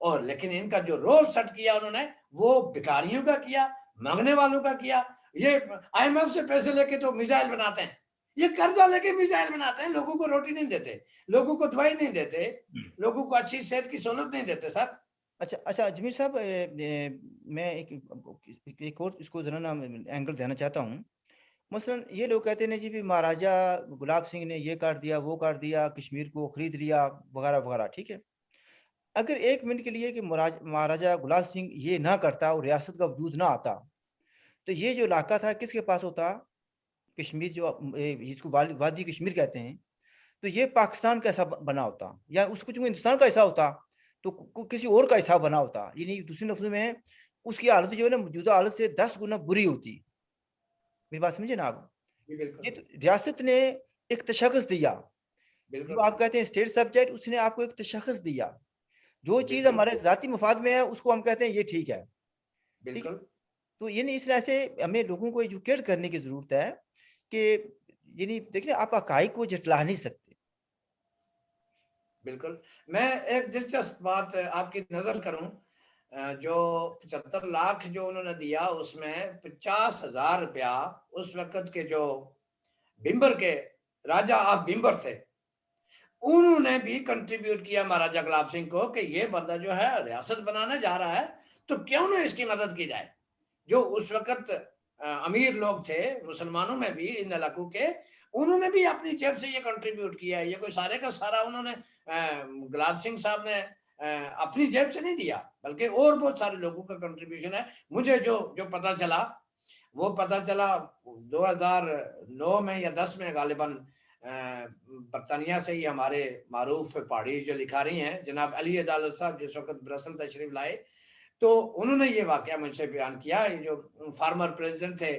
और लेकिन इनका जो रोल सेट किया उन्होंने, वो भिखारियों का किया, मांगने वालों का किया। ये आईएमएफ से पैसे लेके तो मिसाइल बनाते हैं, ये कर्जा लेके मिसाइल बनाते हैं, लोगों को रोटी नहीं देते, लोगों को दवाई नहीं देते, लोगों को अच्छी सेहत की सहूलत नहीं देते सर। अच्छा अच्छा अजमेर साहब, मैं एक और इसको जरा ना एंगल देना चाहता हूँ। मसलन ये लोग कहते हैं जी भी महाराजा गुलाब सिंह ने ये कर दिया, वो कर दिया, कश्मीर को खरीद लिया, वगैरह वगैरह, ठीक है। अगर एक मिनट के लिए कि महाराजा गुलाब सिंह ये ना करता और रियासत का वजूद ना आता, तो ये जो इलाका था किसके पास होता? कश्मीर जो जिसको वादी कश्मीर कहते हैं, तो ये पाकिस्तान का हिस्सा बना होता, या उसको चूंकि हिंदुस्तान का हिस्सा होता तो किसी और का हिस्सा बना होता। यानी दूसरे लफ्जों में उसकी हालत जो है ना मौजूदा हालत से 10 गुना बुरी होती। मेरी बात समझे ना आप? जी बिल्कुल ये तो रियासत ने एक तशख्खुस दिया, जो बिल्कुल आप कहते हैं स्टेट सब्जेक्ट, उसने आपको एक तशख्खुस दिया। जो चीज़ बिल्कुल हमारे ज़ाती मफाद में है उसको हम कहते हैं ये ठीक है, ठीक है। बिल्कुल तो यानी इस तरह से हमें लोगों को एजुकेट करने की ज़रूरत है कि यानी देखिए आप हक़ाइक़ को झुठला नहीं सकते। बिल्कुल। मैं एक दिलचस्प बात आपकी नजर करूं, जो 75 लाख जो उन्होंने दिया, उसमें 50,000 रुपया उस वक्त के जो बिम्बर के राजा ऑफ बिम्बर थे, उन्होंने भी कंट्रीब्यूट किया महाराजा गुलाब सिंह को कि ये बंदा जो है रियासत बनाने जा रहा है, तो क्यों ना इसकी मदद की जाए। जो उस वक्त अमीर लोग थे मुसलमानों में भी इन इलाकों के, उन्होंने भी अपनी जेब से ये कंट्रीब्यूट किया है। ये कोई सारे का सारा उन्होंने गुलाब सिंह साहब ने अपनी जेब से नहीं दिया, बल्कि और बहुत सारे लोगों का कंट्रीब्यूशन है। मुझे जो जो पता चला, वो पता चला 2009 में या 10 में गालिबन बरतानिया से ही हमारे मारूफ पहाड़ी जो लिखारी हैं जनाब अली अदालत साहब जिस वक्त ब्रसल तशरीफ लाए, तो उन्होंने ये वाकया मुझसे बयान किया। ये जो फार्मर प्रेसिडेंट थे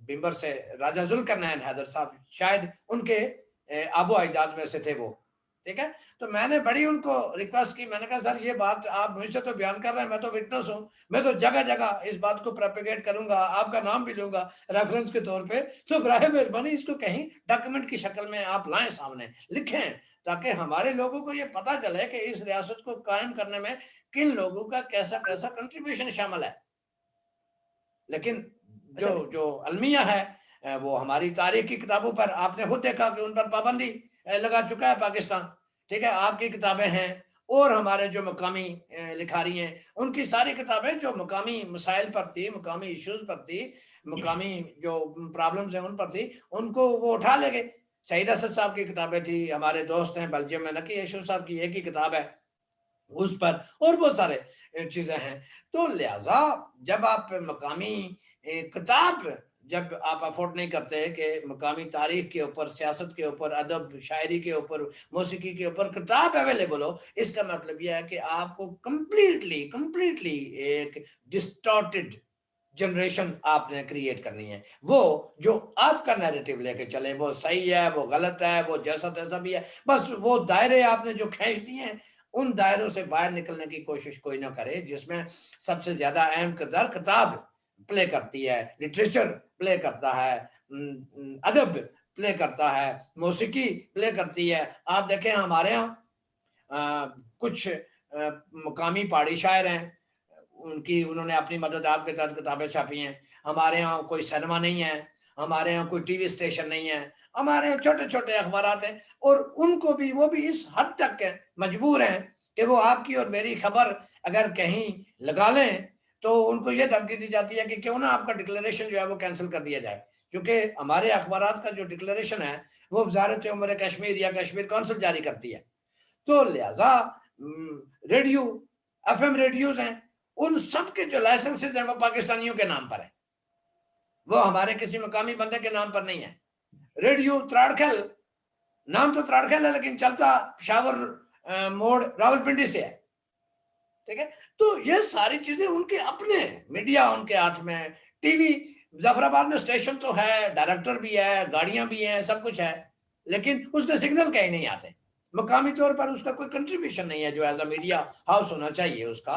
बिम्बर से, राजा जुल्करनैन हैदर साहब, शायद उनके आबो अजदाद में से थे वो, ठीक है। तो मैंने बड़ी उनको रिक्वेस्ट की, मैंने कहा सर ये बात आप मुझसे तो बयान कर रहे हैं, मैं तो विटनेस हूँ, मैं तो जगह जगह इस बात को प्रोपेगेट करूंगा, आपका नाम भी लूंगा रेफरेंस के तौर पे, तो बराए मेहरबानी इसको कहीं डॉक्यूमेंट की शक्ल में आप लाएं, सामने लिखें, ताकि हमारे लोगों को ये पता चले कि इस रियासत को कायम करने में किन लोगों का कैसा कैसा कंट्रीब्यूशन शामिल है। लेकिन जो अच्छा जो अलमिया है, वो हमारी तारीख की किताबों पर आपने खुद देखा कि उन पर पाबंदी लगा चुका है पाकिस्तान, ठीक है। आपकी किताबें हैं और हमारे जो मकामी लिखारी हैं, उनकी सारी किताबें जो मकामी मसाइल पर थी, मकामी इश्यूज पर थी, मकामी जो प्रॉब्लम्स हैं उन पर थी, उनको वो उठा ले गए। सईद असद साहब की किताबें थी, हमारे दोस्त हैं बेल्जियम में नकी यशूफ साहब की एक ही किताब है उस पर, और बहुत सारे चीजें हैं। तो लिहाजा जब आप मकामी किताब जब आप अफोर्ड नहीं करते कि मकामी तारीख के ऊपर, सियासत के ऊपर, अदब शायरी के ऊपर, मौसीकी के ऊपर किताब अवेलेबल हो, इसका मतलब यह है कि आपको कंप्लीटली कंप्लीटली एक डिस्टॉर्टेड जनरेशन आपने क्रिएट करनी है। वो जो आपका नैरेटिव लेके चले, वो सही है, वो गलत है, वो जैसा तैसा भी है, बस वो दायरे आपने जो खींच दिए हैं, उन दायरों से बाहर निकलने की कोशिश कोई ना करे, जिसमें सबसे ज्यादा अहम किरदार किताब प्ले करती है, लिटरेचर प्ले करता है, अदब प्ले करता है, मौसीकी प्ले करती है। आप देखें हमारे यहाँ कुछ मकामी पहाड़ी शायर हैं, उनकी उन्होंने अपनी मदद आपके तहत किताबें छापी हैं। हमारे यहाँ कोई सिनेमा नहीं है, हमारे यहाँ कोई टीवी स्टेशन नहीं है, हमारे यहाँ छोटे छोटे अखबार हैं, और उनको भी वो भी इस हद तक मजबूर हैं कि वो आपकी और मेरी खबर अगर कहीं लगा लें तो उनको ये धमकी दी जाती है कि क्यों ना आपका डिक्लेरेशन जो है वो कैंसिल कर दिया जाए, क्योंकि हमारे अखबार का जो डिक्लेरेशन है वो वजारत उम्र कश्मीर या कश्मीर काउंसिल जारी करती है। तो लिहाजा रेडियो, एफएम रेडियोज हैं, उन सब के जो लाइसेंसेज हैं वो पाकिस्तानियों के नाम पर है। वो हमारे किसी मकामी बंदे के नाम पर नहीं है। रेडियो त्राड़खल, नाम तो त्राड़खल है लेकिन चलता पेशावर मोड़ रावलपिंडी से है, ठीक है। तो ये सारी चीजें उनके अपने हैं, मीडिया उनके हाथ में है, टीवी जफराबाद में स्टेशन तो है, डायरेक्टर भी है, गाड़ियां भी हैं, सब कुछ है, लेकिन उसके सिग्नल कहीं नहीं आते। मकामी तौर पर उसका कोई कंट्रीब्यूशन नहीं है जो एज अ मीडिया हाउस होना चाहिए उसका,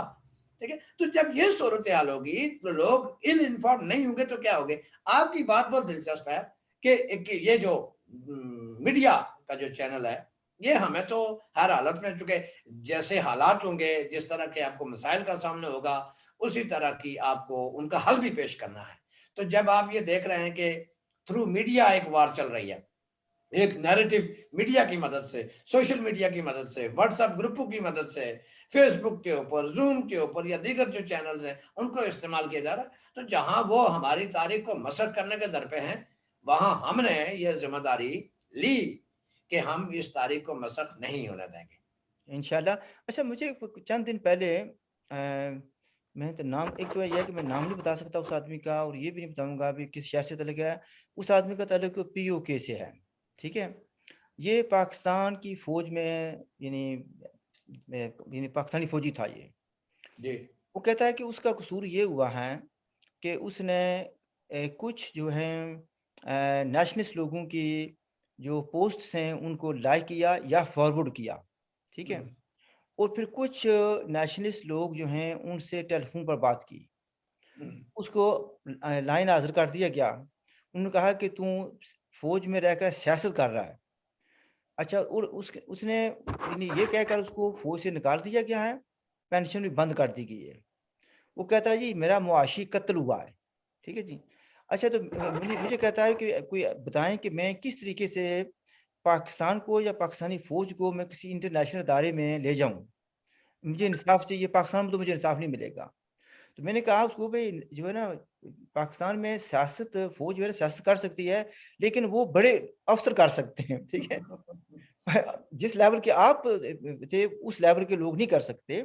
ठीक है। तो जब ये सूरत हाल होगी तो लोग इल इन्फॉर्म नहीं होंगे तो क्या होंगे। आपकी बात बहुत दिलचस्प है कि ये जो मीडिया का जो चैनल है, ये हमें तो हर हालत में, चूंकि जैसे हालात होंगे, जिस तरह के आपको मसाइल का सामना होगा, उसी तरह की आपको उनका हल भी पेश करना है। तो जब आप ये देख रहे हैं कि थ्रू मीडिया एक वार चल रही है, एक नैरेटिव मीडिया की मदद से, सोशल मीडिया की मदद से, व्हाट्सएप ग्रुपों की मदद से, फेसबुक के ऊपर, जूम के ऊपर या दीगर जो चैनल्स हैं उनको इस्तेमाल किया जा रहा है, तो जहां वो हमारी तारीख को मसख करने के दर पे हैं, वहां हमने ये जिम्मेदारी ली कि हम इस तारीख को मसख नहीं होने देंगे। इंशाल्लाह। अच्छा, मुझे चंद दिन पहले मैं तो नाम, एक तो यह है कि मैं नाम नहीं बता सकता उस आदमी का, और ये भी नहीं बताऊंगा अभी किस शहर से तल्लुक है। उस आदमी का तल्लुक POK से है, ठीक है। ये पाकिस्तान की फौज में, यानी पाकिस्तानी फौजी था ये। जी। वो कहता है कि उसका कसूर ये हुआ है कि उसने कुछ जो है नेशनलिस्ट लोगों की जो पोस्ट्स हैं उनको लाइक किया या फॉरवर्ड किया, ठीक है। हम्म, और फिर कुछ नेशनलिस्ट लोग जो हैं उनसे टेलीफोन पर बात की, हम्म, उसको लाइन हाजिर कर दिया गया। उन्होंने कहा कि तू फौज में रहकर सियासत कर रहा है। अच्छा, और उसने यानी ये कहकर उसको फौज से निकाल दिया गया है, पेंशन भी बंद कर दी गई है। वो कहता है जी मेरा मुआशी कत्ल हुआ है, ठीक है जी। अच्छा, तो मुझे मुझे कहता है कि कोई बताएं कि मैं किस तरीके से पाकिस्तान को या पाकिस्तानी फौज को मैं किसी इंटरनेशनल अदारे में ले जाऊं। मुझे इंसाफ चाहिए, पाकिस्तान में तो मुझे इंसाफ नहीं मिलेगा। तो मैंने कहा उसको, भाई जो है ना, पाकिस्तान में सियासत, फौज जो है सियासत कर सकती है, लेकिन वो बड़े अफसर कर सकते हैं, ठीक है। जिस लेवल के आप थे उस लेवल के लोग नहीं कर सकते।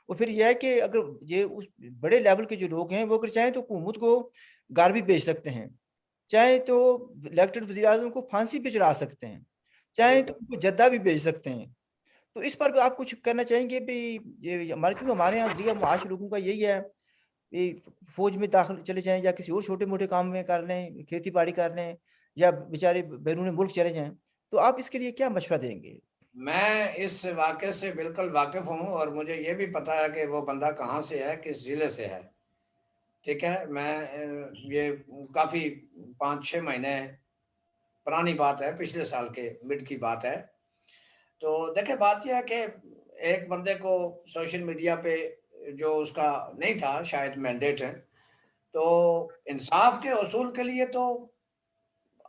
और फिर यह है कि अगर ये उस बड़े लेवल के जो लोग हैं वो अगर चाहें तो हुकूमत को गार भी भेज सकते हैं, चाहे तो इलेक्टेड वज़ीर आज़म को फांसी पे चढ़ा सकते हैं, चाहे तो बिल्कुल। उनको जद्दा भी भेज सकते हैं। तो इस पर भी आप कुछ कहना चाहेंगे भी? ये हमारे, क्योंकि हमारे यहाँ दिया मुआश लोगों का यही है, ये फौज में दाखिल चले जाएं या किसी और छोटे मोटे काम में कर लें, खेती बाड़ी कर लें, या बेचारे बैरून मुल्क चले जाएं। तो आप इसके लिए क्या मशवरा देंगे? मैं इस वाक़े से बिल्कुल वाकिफ़ हूँ और मुझे ये भी पता है कि वो बंदा कहाँ से है, किस ज़िले से है, ठीक है? मैं ये काफ़ी 5-6 महीने पुरानी बात है, पिछले साल के मिड की बात है। तो देखिए बात ये है कि एक बंदे को सोशल मीडिया पे जो उसका नहीं था शायद मैंडेट है, तो इंसाफ़ के उसूल के लिए तो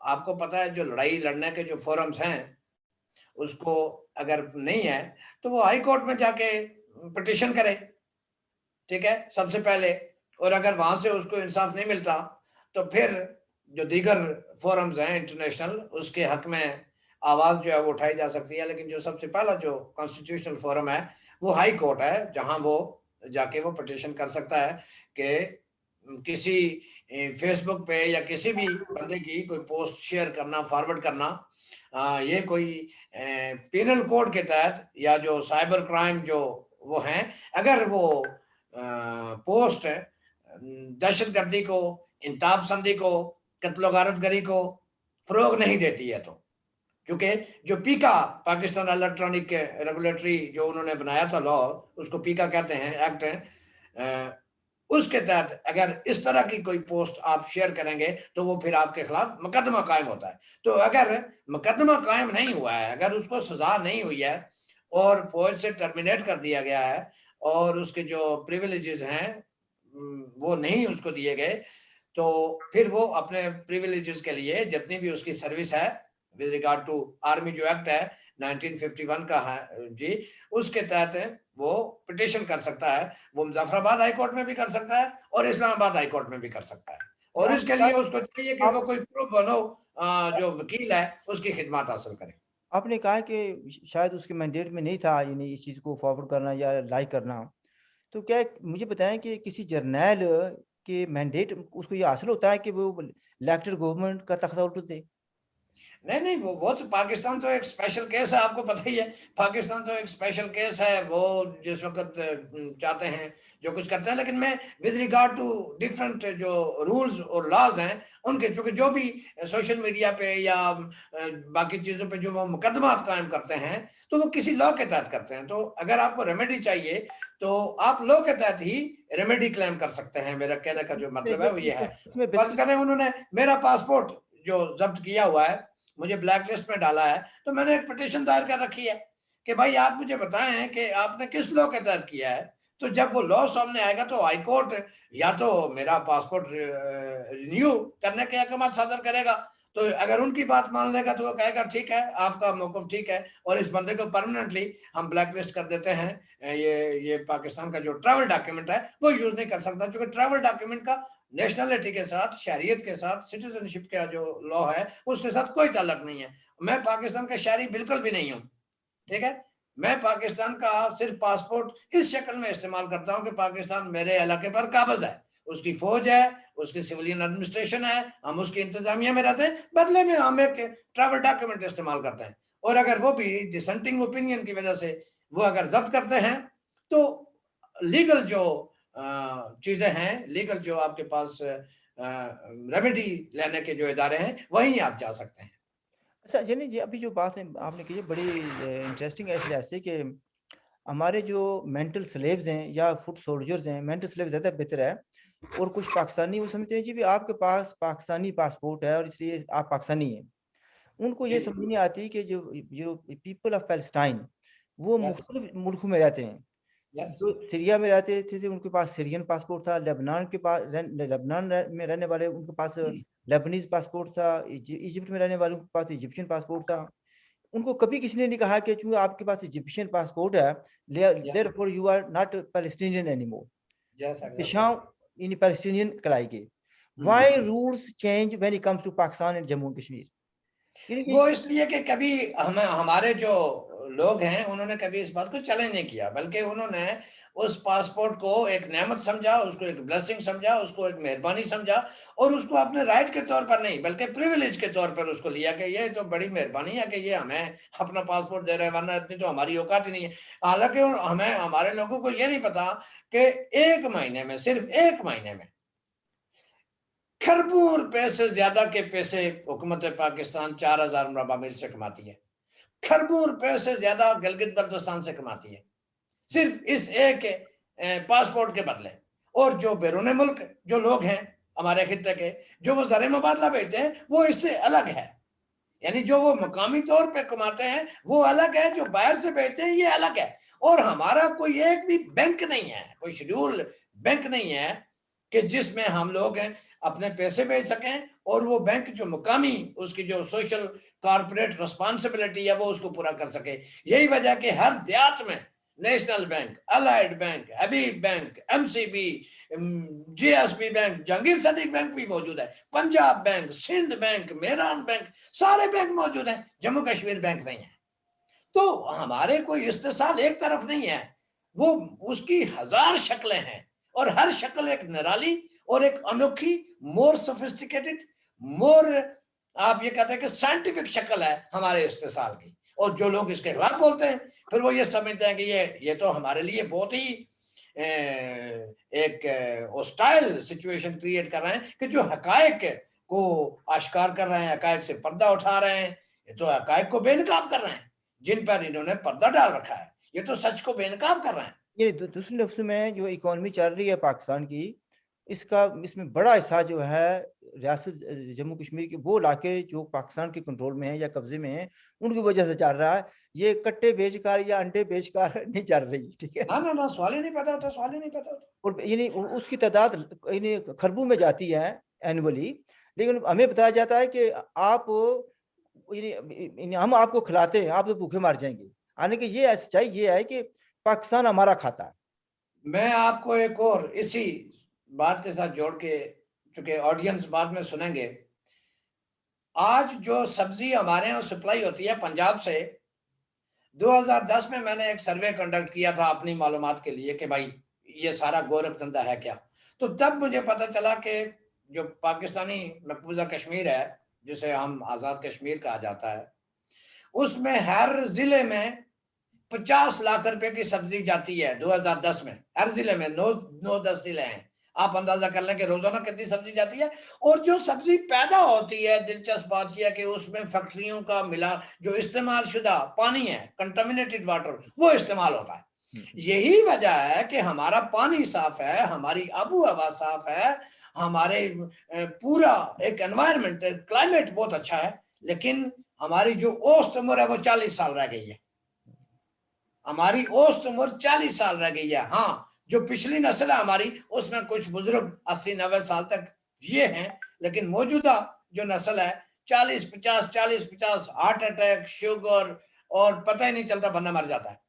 आपको पता है जो लड़ाई लड़ने के जो फ़ोरम्स हैं, उसको अगर नहीं है, तो वो हाई कोर्ट में जाके पिटीशन करे, ठीक है? सबसे पहले। और अगर वहाँ से उसको इंसाफ नहीं मिलता, तो फिर जो दीगर फ़ोरम्स हैं इंटरनेशनल, उसके हक में आवाज़ जो है वो उठाई जा सकती है। लेकिन जो सबसे पहला जो कॉन्स्टिट्यूशनल फ़ोरम है, वो हाई कोर्ट है, जहाँ वो जाके वो पिटीशन कर सकता है कि किसी फ़ेसबुक पे या किसी भी बंदे की कोई पोस्ट शेयर करना, फॉरवर्ड करना, ये कोई पेनल कोड के तहत या जो साइबर क्राइम जो वो हैं, अगर वो पोस्ट दहशतगर्दी को, इंताब पसंदी को, कत्ल-ओ-गारतगरी को फ़रोग़ नहीं देती है तो। क्योंकि जो पीका पाकिस्तान इलेक्ट्रॉनिक रेगुलेटरी जो उन्होंने बनाया था लॉ, उसको पीका कहते हैं, एक्ट है। उसके तहत अगर इस तरह की कोई पोस्ट आप शेयर करेंगे, तो वो फिर आपके खिलाफ मुकदमा कायम होता है। तो अगर मुकदमा कायम नहीं हुआ है, अगर उसको सज़ा नहीं हुई है और फ़ौज से टर्मिनेट कर दिया गया है और उसके जो प्रिविलेजेस हैं वो नहीं उसको दिए गए, तो फिर वो अपने प्रिविलेजेस के लिए जितनी भी उसकी सर्विस है विद रिगार्ड टू आर्मी जो एक्ट है 1951 का है जी, उसके तहत वो पिटीशन कर सकता है। वो मुज़फ्फराबाद हाई कोर्ट में भी कर सकता है और इस्लामाबाद हाई कोर्ट में भी कर सकता है। और आपने इसके कहा लिए उसको चाहिए कि वो आप कोई प्रो बोनो जो वकील है उसकी खिदमत हासिल करे। आपने कहा कि शायद उसके मैंडेट में नहीं था यानी इस चीज़ को फॉरवर्ड करना या लाइक करना। तो क्या मुझे बताएं कि किसी जर्नैल कि मैंडेट उसको ये हासिल होता है कि वो इलेक्टेड गवर्नमेंट का तख्ता उल्ट दे? नहीं, वो तो पाकिस्तान तो एक स्पेशल केस है, आपको पता ही है। पाकिस्तान तो एक स्पेशल केस है, वो जिस वक़्त चाहते हैं जो कुछ करते हैं। लेकिन मैं विद रिगार्ड टू डिफरेंट जो रूल्स और लॉज़ हैं, उनके चूँकि जो भी सोशल मीडिया पे या बाकी चीज़ों पे जो वो मुकदमात कायम करते हैं, तो वो किसी लॉ के तहत करते हैं। तो अगर आपको रेमेडी चाहिए, तो आप लॉ के तहत ही रेमेडी क्लेम कर सकते हैं। मेरा कहने का जो मतलब है वो ये है। इसमें फ़र्ज़ बेसिकली करें उन्होंने मेरा पासपोर्ट जो ज़ब्त किया हुआ है, मुझे ब्लैक लिस्ट में डाला है, तो मैंने एक पिटीशन दायर कर रखी है कि भाई आप मुझे बताएं कि आपने किस लॉ के तहत किया है। तो जब वो लॉ सामने आएगा तो हाई कोर्ट या तो मेरा पासपोर्ट रिन्यू करने के अहकाम सादर करेगा। तो अगर उनकी बात मान लेगा तो वो कहेगा ठीक है, आपका मौक़िफ़ ठीक है और इस बंदे को परमानेंटली हम ब्लैक लिस्ट कर देते हैं। ये पाकिस्तान का जो ट्रैवल डॉक्यूमेंट है वो यूज़ नहीं कर सकता, क्योंकि ट्रैवल डॉक्यूमेंट का नेशनैलिटी के साथ, शहरियत के साथ, सिटीजनशिप का जो लॉ है उसके साथ कोई ताल्लुक नहीं है। मैं पाकिस्तान का शहरी बिल्कुल भी नहीं हूँ, ठीक है? मैं पाकिस्तान का सिर्फ पासपोर्ट इस शक्ल में इस्तेमाल करता हूँ कि पाकिस्तान मेरे इलाके पर काबिज़ है, उसकी फौज है, उसकी सिविलियन एडमिनिस्ट्रेशन है, हम उसकी इंतजामिया में रहते हैं, बदले में हम एक ट्रैवल डॉक्यूमेंट इस्तेमाल करते हैं। और अगर वो भी डिसेंटिंग ओपिनियन की वजह से वो अगर जब्त करते हैं, तो लीगल जो चीज़ें हैं, लीगल जो आपके पास रेमेडी लेने के जो इदारे हैं, वहीं आप जा सकते हैं। अच्छा यानी ये अभी जो बात है आपने की है बड़ी इंटरेस्टिंग है इस लिहाज से कि हमारे जो मेंटल स्लेव्स हैं या फुट सोल्जर्स हैं, मेंटल स्लेव ज़्यादा बेहतर है। और कुछ पाकिस्तानी वो समझते हैं जी भी आपके पास पाकिस्तानी पासपोर्ट है और इसलिए आप पाकिस्तानी हैं। उनको ये जी, समझ नहीं आती कि जो जो पीपल ऑफ पैलेस्टाइन वो यस, मुख्तलिफ मुल्कों में रहते हैं। यस, जो सीरिया में रहते थे उनके पास सीरियन पासपोर्ट था, लेबनान के पास में रहने वाले उनके पास लेबनीज पासपोर्ट था, इजिप्ट में रहने वालों के पास इजिप्शियन पासपोर्ट था। उनको कभी किसी ने नहीं कहा कि चूंकि आपके पास इजिप्शियन पासपोर्ट है yes, therefore you are not Palestinian anymore, yes, exactly. पेशाव इन पैलेस्टीनियन कहलाएंगे। Hmm. Why rules change when it comes to Pakistan and Jammu and Kashmir? वो इसलिए कि कभी हमारे जो लोग हैं उन्होंने कभी इस बात को चैलेंज नहीं किया, बल्कि उन्होंने उस पासपोर्ट को एक नेमत समझा, उसको एक ब्लेसिंग समझा, उसको एक मेहरबानी समझा और उसको अपने राइट के तौर पर नहीं बल्कि प्रिविलेज के तौर पर उसको लिया कि ये तो बड़ी मेहरबानी है कि ये हमें अपना पासपोर्ट दे रहे हैं, वरना इतनी तो हमारी औकात ही नहीं है। हालांकि हमें हमारे लोगों को ये नहीं पता कि एक महीने में, सिर्फ एक महीने में खरबों रुपए से ज्यादा के पैसे हुकूमत पाकिस्तान 4000 मुरबा मील से कमाती है। खरबों रुपए से ज्यादा गिलगित बल्तिस्तान से कमाती है, सिर्फ इस एक पासपोर्ट के बदले। और जो बैरून मुल्क जो लोग हैं हमारे खित्ते के, जो वो ज़र मुबादला भेजते हैं, वो इससे अलग है। यानी जो वो मकामी तौर पे कमाते हैं वो अलग है, जो बाहर से भेजते हैं ये अलग है। और हमारा कोई एक भी बैंक नहीं है, कोई शेड्यूल बैंक नहीं है कि जिसमें हम लोग अपने पैसे भेज सकें और वो बैंक जो मुकामी उसकी जो सोशल कॉर्पोरेट रिस्पांसिबिलिटी है वो उसको पूरा कर सके। यही वजह कि हर देहात में national bank, allied bank, Habib bank, MCB, GSB bank, Jahangir Sadiq bank भी मौजूद है, Punjab bank, Sindh bank, Mehran bank, सारे बैंक मौजूद हैं, जम्मू कश्मीर बैंक नहीं है। तो हमारे कोई इस्तेसाल एक तरफ नहीं है, वो उसकी हजार शक्लें हैं और हर शक्ल एक निराली और एक अनोखी, मोर सोफिस्टिकेटेड, मोर आप ये कहते हैं कि साइंटिफिक शक्ल है हमारे इस्तेसाल की। और जो लोग इसके खिलाफ बोलते हैं फिर वो ये समझते हैं कि ये तो हमारे लिए बहुत ही एक हॉस्टाइल सिचुएशन क्रिएट कर रहे हैं कि जो हकायक को आश्कार कर रहे हैं, हकायक से पर्दा उठा रहे हैं, ये तो हकायक को बेनकाब कर रहे हैं जिन पर इन्होंने पर्दा डाल रखा है, ये तो सच को बेनकाब कर रहे हैं। ये दूसरे लफ्ज़ में जो इकोनॉमी चल रही है पाकिस्तान की, इसका इसमें बड़ा हिस्सा जो है रियासत जम्मू कश्मीर के वो इलाके जो पाकिस्तान के कंट्रोल में है या कब्जे में है उनकी वजह से चल रहा है। ये कट्टे बेचकर या अंडे बेचकर नहीं चल रही, ठीक है। ना ना ना, सवाल ही नहीं पैदा होता, सवाल ही नहीं पैदा होता। और यानी उसकी तादाद यानी खरबों में जाती है एनुअली, लेकिन हमें बताया जाता है कि आप यानी हम आपको खिलाते हैं, आप तो भूखे मर जाएंगे। यानी कि ये सच्चाई ये है कि पाकिस्तान हमारा खाता है। मैं आपको एक और इसी बात के साथ जोड़ के, चूंकि ऑडियंस बाद में सुनेंगे, आज जो सब्जी हमारे यहाँ सप्लाई होती है पंजाब से, 2010 में मैंने एक सर्वे कंडक्ट किया था अपनी मालूमात के लिए कि भाई ये सारा गोरख धंधा है क्या। تو تب مجھے پتہ چلا کہ جو پاکستانی مقبوضہ کشمیر ہے جسے ہم آزاد کشمیر کہا جاتا ہے، اس میں ہر ضلع میں 50 لاکھ روپے کی سبزی جاتی ہے 2010 میں، ہر ضلع میں 9-10 ضلع ہیں، آپ اندازہ کر لیں کہ روزانہ کتنی سبزی جاتی ہے۔ اور جو سبزی پیدا ہوتی ہے، دلچسپ بات یہ ہے کہ اس میں فیکٹریوں کا ملا جو استعمال شدہ پانی ہے، کنٹامینیٹڈ واٹر، وہ استعمال ہوتا ہے۔ یہی وجہ ہے کہ ہمارا پانی صاف ہے، ہماری آب و ہوا صاف ہے، ہمارے پورا ایک انوائرمنٹ کلائمیٹ بہت اچھا ہے، لیکن ہماری جو اوسط عمر ہے وہ 40 سال رہ گئی ہے، ہماری اوسط عمر 40 سال رہ گئی ہے۔ ہاں، جو پچھلی نسل ہے ہماری، اس میں کچھ بزرگ 80-90 سال تک جیے ہیں، لیکن موجودہ جو نسل ہے 40-50 ہارٹ اٹیک، شوگر، اور پتہ ہی نہیں چلتا بندہ مر جاتا ہے۔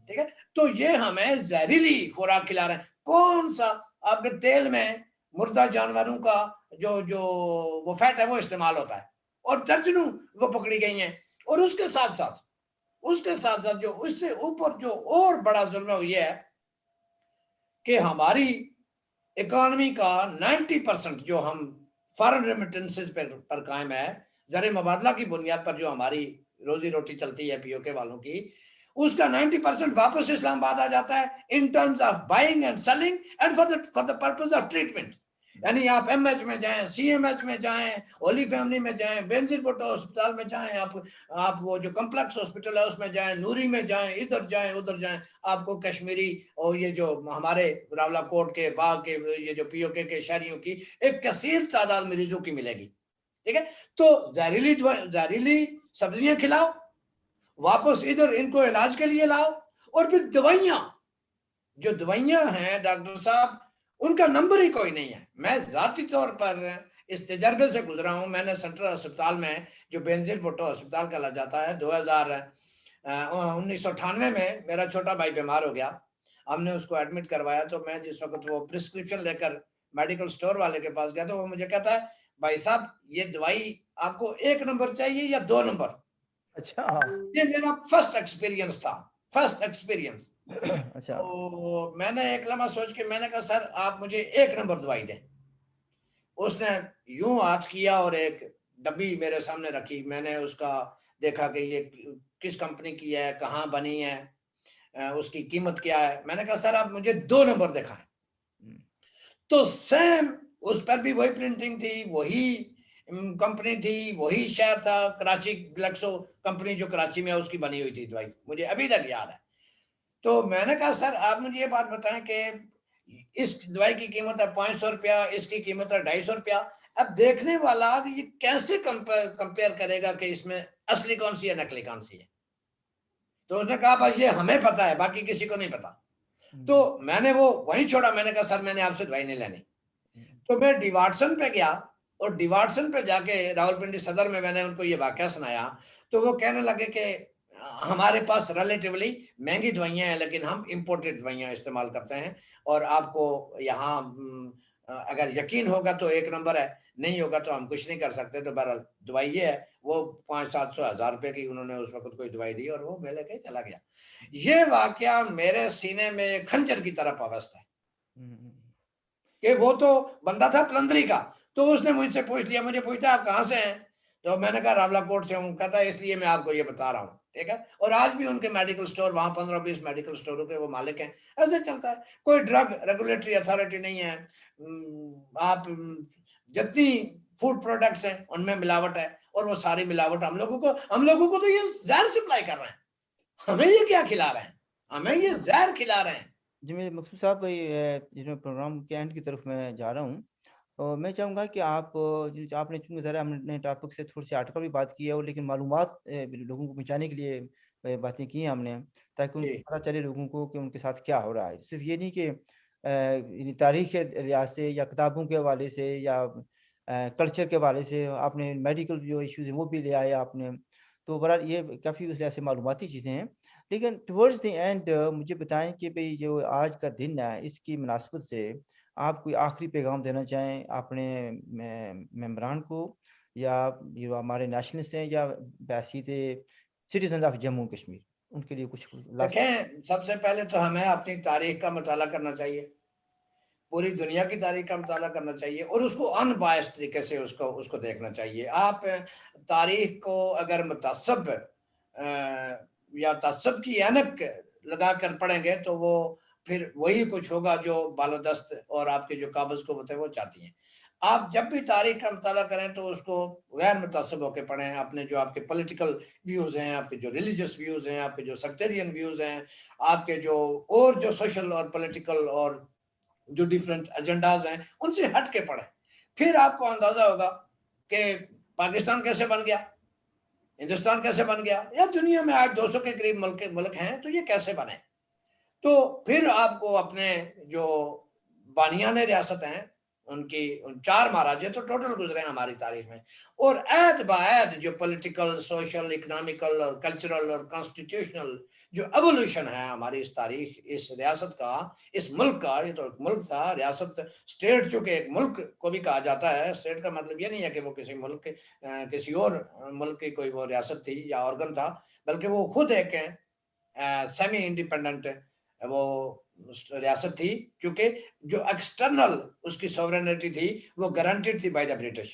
ٹھیک ہے، تو یہ ہمیں زہریلی خوراک کھلا رہے ہیں۔ کون سا آپ کے تیل میں مردہ جانوروں کا جو وہ فیٹ ہے وہ استعمال ہوتا ہے، اور درجنوں وہ پکڑی گئی ہیں۔ اور اس کے ساتھ ساتھ جو اس سے اوپر جو اور بڑا ظلم ہے وہ یہ ہے کہ ہماری اکانومی کا 90% جو ہم فارن ریمیٹنسز پر قائم ہے، زر مبادلہ کی بنیاد پر جو ہماری روزی روٹی چلتی ہے پی او کے والوں کی، اس کا 90% واپس اسلام آباد آ جاتا ہے in terms of buying and selling and for the purpose of treatment. یعنی آپ ایم ایچ میں جائیں، سی ایم ایچ میں جائیں، ہولی فیملی میں جائیں، بینظیر بھٹو ہسپتال میں جائیں، آپ وہ جو کمپلیکس ہسپتال ہے اس میں جائیں، نوری میں جائیں، ادھر جائیں ادھر جائیں، آپ کو کشمیری اور یہ جو ہمارے راولہ کوٹ کے باغ کے یہ جو پی او کے شہریوں کی ایک کثیر تعداد مریضوں کی ملے گی۔ ٹھیک ہے، تو زہریلی سبزیاں کھلاؤ، واپس ادھر ان کو علاج کے لیے لاؤ، اور پھر دوائیاں، جو دوائیاں ہیں ڈاکٹر صاحب ان کا نمبر ہی کوئی نہیں ہے۔ میں ذاتی طور پر اس تجربے سے گزرا ہوں۔ میں نے سینٹرل ہسپتال میں جو بینظیر بھٹو ہسپتال کہا جاتا ہے، 1998 میں میرا چھوٹا بھائی بیمار ہو گیا، ہم نے اس کو ایڈمٹ کروایا، تو میں جس وقت وہ پرسکرپشن لے کر میڈیکل سٹور والے کے پاس گیا تو وہ مجھے کہتا ہے بھائی صاحب یہ دوائی آپ کو 1 نمبر چاہیے یا 2 نمبر؟ اچھا یہ میرا فرسٹ ایکسپیرینس تھا، فرسٹ ایکسپیرینس۔ اچھا تو میں نے ایک لمحہ سوچ کے میں نے کہا سر آپ مجھے 1 نمبر دوائی دیں۔ اس نے یوں ہاتھ کیا اور ایک ڈبی میرے سامنے رکھی، میں نے اس کا دیکھا کہ یہ کس کمپنی کی ہے، کہاں بنی ہے، اس کی قیمت کیا ہے۔ میں نے کہا سر آپ مجھے 2 نمبر دکھائیں۔ تو سیم اس پر بھی وہی پرنٹنگ تھی، وہی کمپنی تھی، وہی شہر تھا، کراچی گلیکسو کمپنی جو کراچی میں اس کی بنی ہوئی تھی دوائی، مجھے ابھی تک یاد ہے۔ تو میں نے کہا سر آپ مجھے یہ بات بتائیں کہ اس دوائی کی قیمت ہے 500 روپیہ، اس کی قیمت ہے 250 روپیہ، اب دیکھنے والا یہ کیسے کمپیئر کرے گا کہ اس میں اصلی کون سی ہے نکلی کون سی ہے؟ تو اس نے کہا بھائی یہ ہمیں پتا ہے باقی کسی کو نہیں پتا۔ تو میں نے وہ وہیں چھوڑا، میں نے کہا سر میں نے آپ سے دوائی نہیں لینی۔ تو میں ڈی واٹسن پہ گیا، اور ڈی واٹسن پہ جا کے راولپنڈی صدر میں نے ان کو یہ واقعہ سنایا، تو وہ کہنے لگے کہ ہمارے پاس ریلیٹیولی مہنگی دوائیاں ہیں لیکن ہم امپورٹڈ دوائیاں استعمال کرتے ہیں، اور آپ کو یہاں اگر یقین ہوگا تو 1 نمبر ہے، نہیں ہوگا تو ہم کچھ نہیں کر سکتے۔ تو بہرحال دوائی یہ ہے، وہ 500-700 روپے کی انہوں نے اس وقت کوئی دوائی دی اور وہ میں لے کے چلا گیا۔ یہ واقعہ میرے سینے میں کھنجر کی طرح پابست ہے کہ وہ تو بندہ تھا پلندری کا، تو اس نے مجھ سے پوچھ لیا، مجھے پوچھتا آپ کہاں سے ہیں؟ تو میں نے کہا راولہ کوٹ سے ہوں۔ کہتا ہے اس لیے میں آپ کو یہ بتا رہا ہوں، ٹھیک ہے۔ اور آج بھی ان کے میڈیکل سٹور، وہاں 15-20 میڈیکل سٹوروں کے وہ مالک ہیں۔ ایسے چلتا ہے، کوئی ڈرگ ریگولیٹری اتھارٹی نہیں ہے۔ آپ جتنی فوڈ پروڈکٹس ہیں ان میں ملاوٹ ہے، اور وہ ساری ملاوٹ ہم لوگوں کو تو یہ زہر سپلائی کر رہے ہیں۔ ہمیں یہ کیا کھلا رہے ہیں؟ ہمیں یہ زہر کھلا رہے ہیں۔ جی میرے مقصود صاحب جس میں پروگرام کے اینڈ کی طرف میں جا رہا ہوں، میں چاہوں گا کہ آپ آپ نے چونکہ ذرا ہم نے ٹاپک سے تھوڑی سی آرٹیکل بھی بات کی ہے، اور لیکن معلومات لوگوں کو پہنچانے کے لیے باتیں کی ہیں ہم نے، تاکہ ان جی کو پتہ چلے لوگوں کو کہ ان کے ساتھ کیا ہو رہا ہے۔ صرف یہ نہیں کہ تاریخ کے لحاظ سے یا کتابوں کے حوالے سے یا کلچر کے حوالے سے آپ نے میڈیکل جو ایشوز ہیں وہ بھی لے آئے آپ نے، تو بہرحال یہ کافی اس لحاظ سے معلوماتی چیزیں ہیں۔ لیکن ٹورڈز دی اینڈ مجھے بتائیں کہ بھئی جو آج کا دن ہے اس کی مناسبت سے آپ کوئی آخری پیغام دینا چاہیں اپنے ممبران کو، یا جو ہمارے نیشنلسٹ ہیں یا بحیثیت سٹیزن آف جموں کشمیر، ان کے لیے کچھ لاسٹ؟ دیکھیں، سب سے پہلے تو ہمیں اپنی تاریخ کا مطالعہ کرنا چاہیے۔ پوری دنیا کی تاریخ کا مطالعہ کرنا چاہیے اور اس کو ان بائس طریقے سے اس کو دیکھنا چاہیے. آپ تاریخ کو اگر متعصب یا تعصب کی اینک لگا کر پڑھیں گے تو وہ پھر وہی کچھ ہوگا جو بالادست اور آپ کے جو قابض قوت ہے وہ چاہتی ہیں. آپ جب بھی تاریخ کا مطالعہ کریں تو اس کو غیر متعصب ہو کے پڑھیں. اپنے جو آپ کے پولیٹیکل ویوز ہیں, آپ کے جو ریلیجس ویوز ہیں, آپ کے جو سیکٹرین ویوز ہیں, آپ کے جو اور جو سوشل اور پولیٹیکل اور جو ڈیفرنٹ ایجنڈاز ہیں ان سے ہٹ کے پڑھیں. پھر آپ کو اندازہ ہوگا کہ پاکستان کیسے بن گیا, ہندوستان کیسے بن گیا, یا دنیا میں آج 200 کے قریب ملک ہیں تو یہ کیسے بنے. تو پھر آپ کو اپنے جو بانیان ریاست ہیں ان کی 4 مہاراجے تو ٹوٹل گزرے ہیں ہماری تاریخ میں, اور عہد بعہد جو پولیٹیکل, سوشل, اکنامیکل اور کلچرل اور کانسٹیٹیوشنل جو ایولیوشن ہے ہماری اس تاریخ, اس ریاست کا, اس ملک کا. یہ تو ایک ملک تھا, ریاست اسٹیٹ چونکہ ایک ملک کو بھی کہا جاتا ہے. اسٹیٹ کا مطلب یہ نہیں ہے کہ وہ کسی ملک کسی اور ملک کی کوئی وہ ریاست تھی یا آرگن تھا, بلکہ وہ خود ایک سیمی انڈیپینڈنٹ وہ ریاست تھی, کیونکہ جو ایکسٹرنل اس کی سوورنٹی تھی وہ گارنٹیڈ تھی بائی دا برٹش,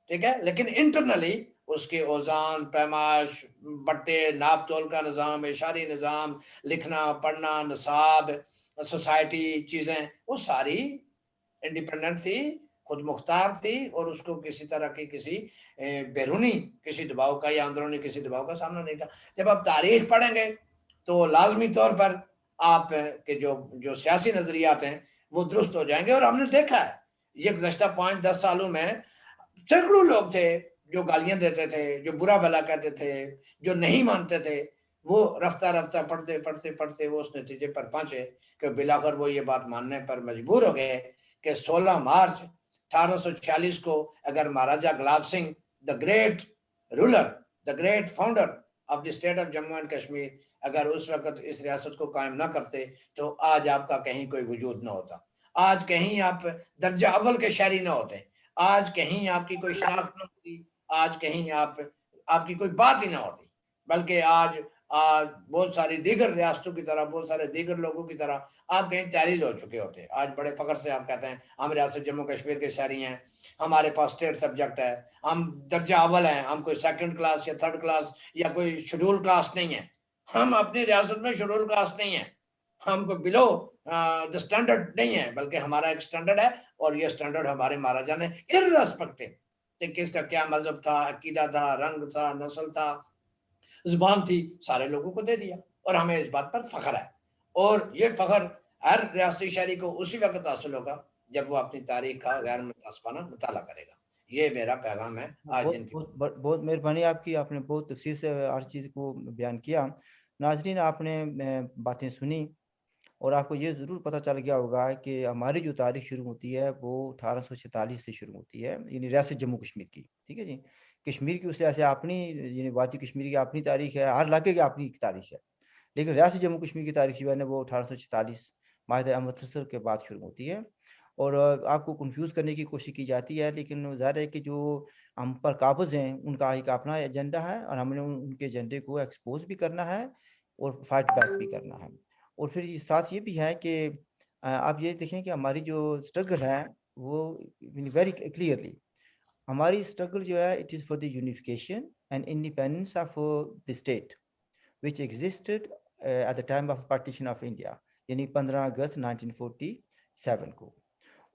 ٹھیک ہے. لیکن انٹرنلی اس کے اوزان, پیمائش, بٹے, ناپ تول کا نظام, اشاری نظام, لکھنا پڑھنا, نصاب, سوسائٹی, چیزیں وہ ساری انڈیپینڈنٹ تھی, خود مختار تھی, اور اس کو کسی طرح کی کسی بیرونی کسی دباؤ کا یا اندرونی کسی دباؤ کا سامنا نہیں تھا. جب آپ تاریخ پڑھیں گے تو لازمی طور پر آپ کے جو سیاسی نظریات ہیں وہ درست ہو جائیں گے. اور ہم نے دیکھا ہے یہ گزشتہ 5-10 سالوں میں سینکڑوں لوگ تھے جو گالیاں دیتے تھے, جو برا بھلا کہتے تھے, جو نہیں مانتے تھے, وہ رفتہ رفتہ پڑھتے پڑھتے پڑھتے وہ اس نتیجے پر پہنچے کہ بالآخر وہ یہ بات ماننے پر مجبور ہو گئے کہ 16 مارچ 1846 کو اگر Maharaja Gulab Singh, the great ruler, the great founder of the state of Jammu and Kashmir, اگر اس وقت اس ریاست کو قائم نہ کرتے تو آج آپ کا کہیں کوئی وجود نہ ہوتا, آج کہیں آپ درجہ اول کے شہری نہ ہوتے, آج کہیں آپ کی کوئی شناخت نہ ہوتی, آج کہیں آپ کی کوئی بات ہی نہ ہوتی, بلکہ آج بہت ساری دیگر ریاستوں کی طرح, بہت سارے دیگر لوگوں کی طرح آپ کہیں تحلیل ہو چکے ہوتے. آج بڑے فخر سے آپ کہتے ہیں ہم ریاست جموں کشمیر کے شہری ہیں, ہمارے پاس اسٹیٹ سبجیکٹ ہے, ہم درجہ اول ہیں, ہم کوئی سیکنڈ کلاس یا تھرڈ کلاس یا کوئی شیڈول کاسٹ نہیں ہے. ہم اپنی ریاست میں شیڈول کاسٹ نہیں ہیں, ہم کو بلو دا اسٹینڈرڈ نہیں ہے, بلکہ ہمارا ایک اسٹینڈرڈ ہے, اور یہ اسٹینڈرڈ ہمارے مہاراجا نے ارریسپیکٹو کہ کس کا کیا مذہب تھا, عقیدہ تھا, رنگ تھا, نسل تھا, زبان تھی, سارے لوگوں کو دے دیا, اور ہمیں اس بات پر فخر ہے. اور یہ فخر ہر ریاستی شہری کو اسی وقت حاصل ہوگا جب وہ اپنی تاریخ کا غیر متعصبانہ مطالعہ کرے گا. یہ میرا پیغام ہے آج دن کی. بہت مہربانی آپ کی, آپ نے بہت تفصیل سے ہر چیز کو بیان کیا. ناظرین, آپ نے باتیں سنی اور آپ کو یہ ضرور پتہ چل گیا ہوگا کہ ہماری جو تاریخ شروع ہوتی ہے وہ 1846 سے شروع ہوتی ہے, یعنی ریاست جموں کشمیر کی. ٹھیک ہے جی, کشمیر کی اس سے ایسے اپنی, یعنی وادی کشمیر کی اپنی تاریخ ہے, ہر علاقے کی اپنی تاریخ ہے, لیکن ریاست جموں کشمیر کی تاریخ جو ہے نا وہ 1846 معاہدہ امرتسر کے بعد شروع ہوتی ہے. اور آپ کو کنفیوز کرنے کی کوشش کی جاتی ہے, لیکن ظاہر ہے کہ جو ہم پر قابض ہیں ان کا ایک اپنا ایجنڈا ہے, اور ہم نے ان کے ایجنڈے کو ایکسپوز بھی کرنا ہے اور فائٹ بیک بھی کرنا ہے. اور پھر ساتھ یہ بھی ہے کہ آپ یہ دیکھیں کہ ہماری جو اسٹرگل ہے وہ ویری کلیئرلی, ہماری اسٹرگل جو ہے it is for the unification and independence of the state which existed at the time of partition of India, یعنی 15 اگست 1947 کو.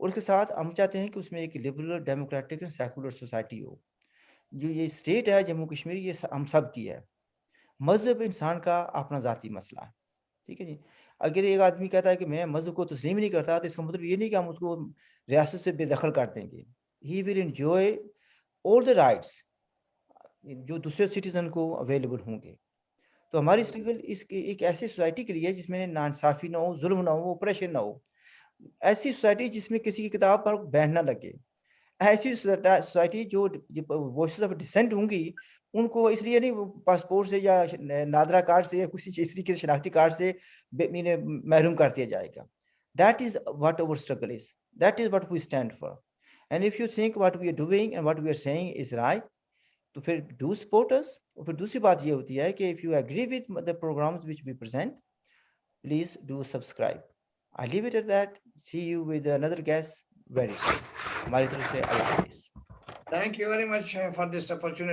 اور اس کے ساتھ ہم چاہتے ہیں کہ اس میں ایک liberal, democratic and secular society ہو. جو یہ اسٹیٹ ہے جموں کشمیر, یہ ہم سب کی ہے. مذہب انسان کا اپنا ذاتی مسئلہ ہے. ٹھیک ہے جی, اگر ایک آدمی کہتا ہے کہ میں مذہب کو تسلیم نہیں کرتا تو اس کا مطلب یہ نہیں کہ ہم اس کو ریاست سے بے دخل کر دیں گے. He will enjoy all the rights جو دوسرے سٹیزن کو اویلیبل ہوں گے. تو ہماری اسٹرگل اس ایک ایسی سوسائٹی کے لیے جس میں ناانصافی نہ ہو, ظلم نہ ہو, اپریشن نہ ہو. ایسی سوسائٹی جس میں کسی کی کتاب پر بین نہ لگے. ایسی سوسائٹی جو وائسز آف ڈسینٹ ہوں گی ان کو اس لیے نہیں پاسپورٹ سے یا نادرا کارڈ سے یا کسی اس طریقے سے شناختی کارڈ سے محروم کر دیا جائے گا. That is what our struggle is. That is what we stand for. And if you think what we are doing and what we are saying is right, تو پھر do support us. اور پھر دوسری بات یہ ہوتی ہے کہ if you agree with the programs which we present, please do subscribe. I leave it at that. see you with another guest very soon. ہماری طرف سے اللہ حافظ. Thank you very much for this opportunity.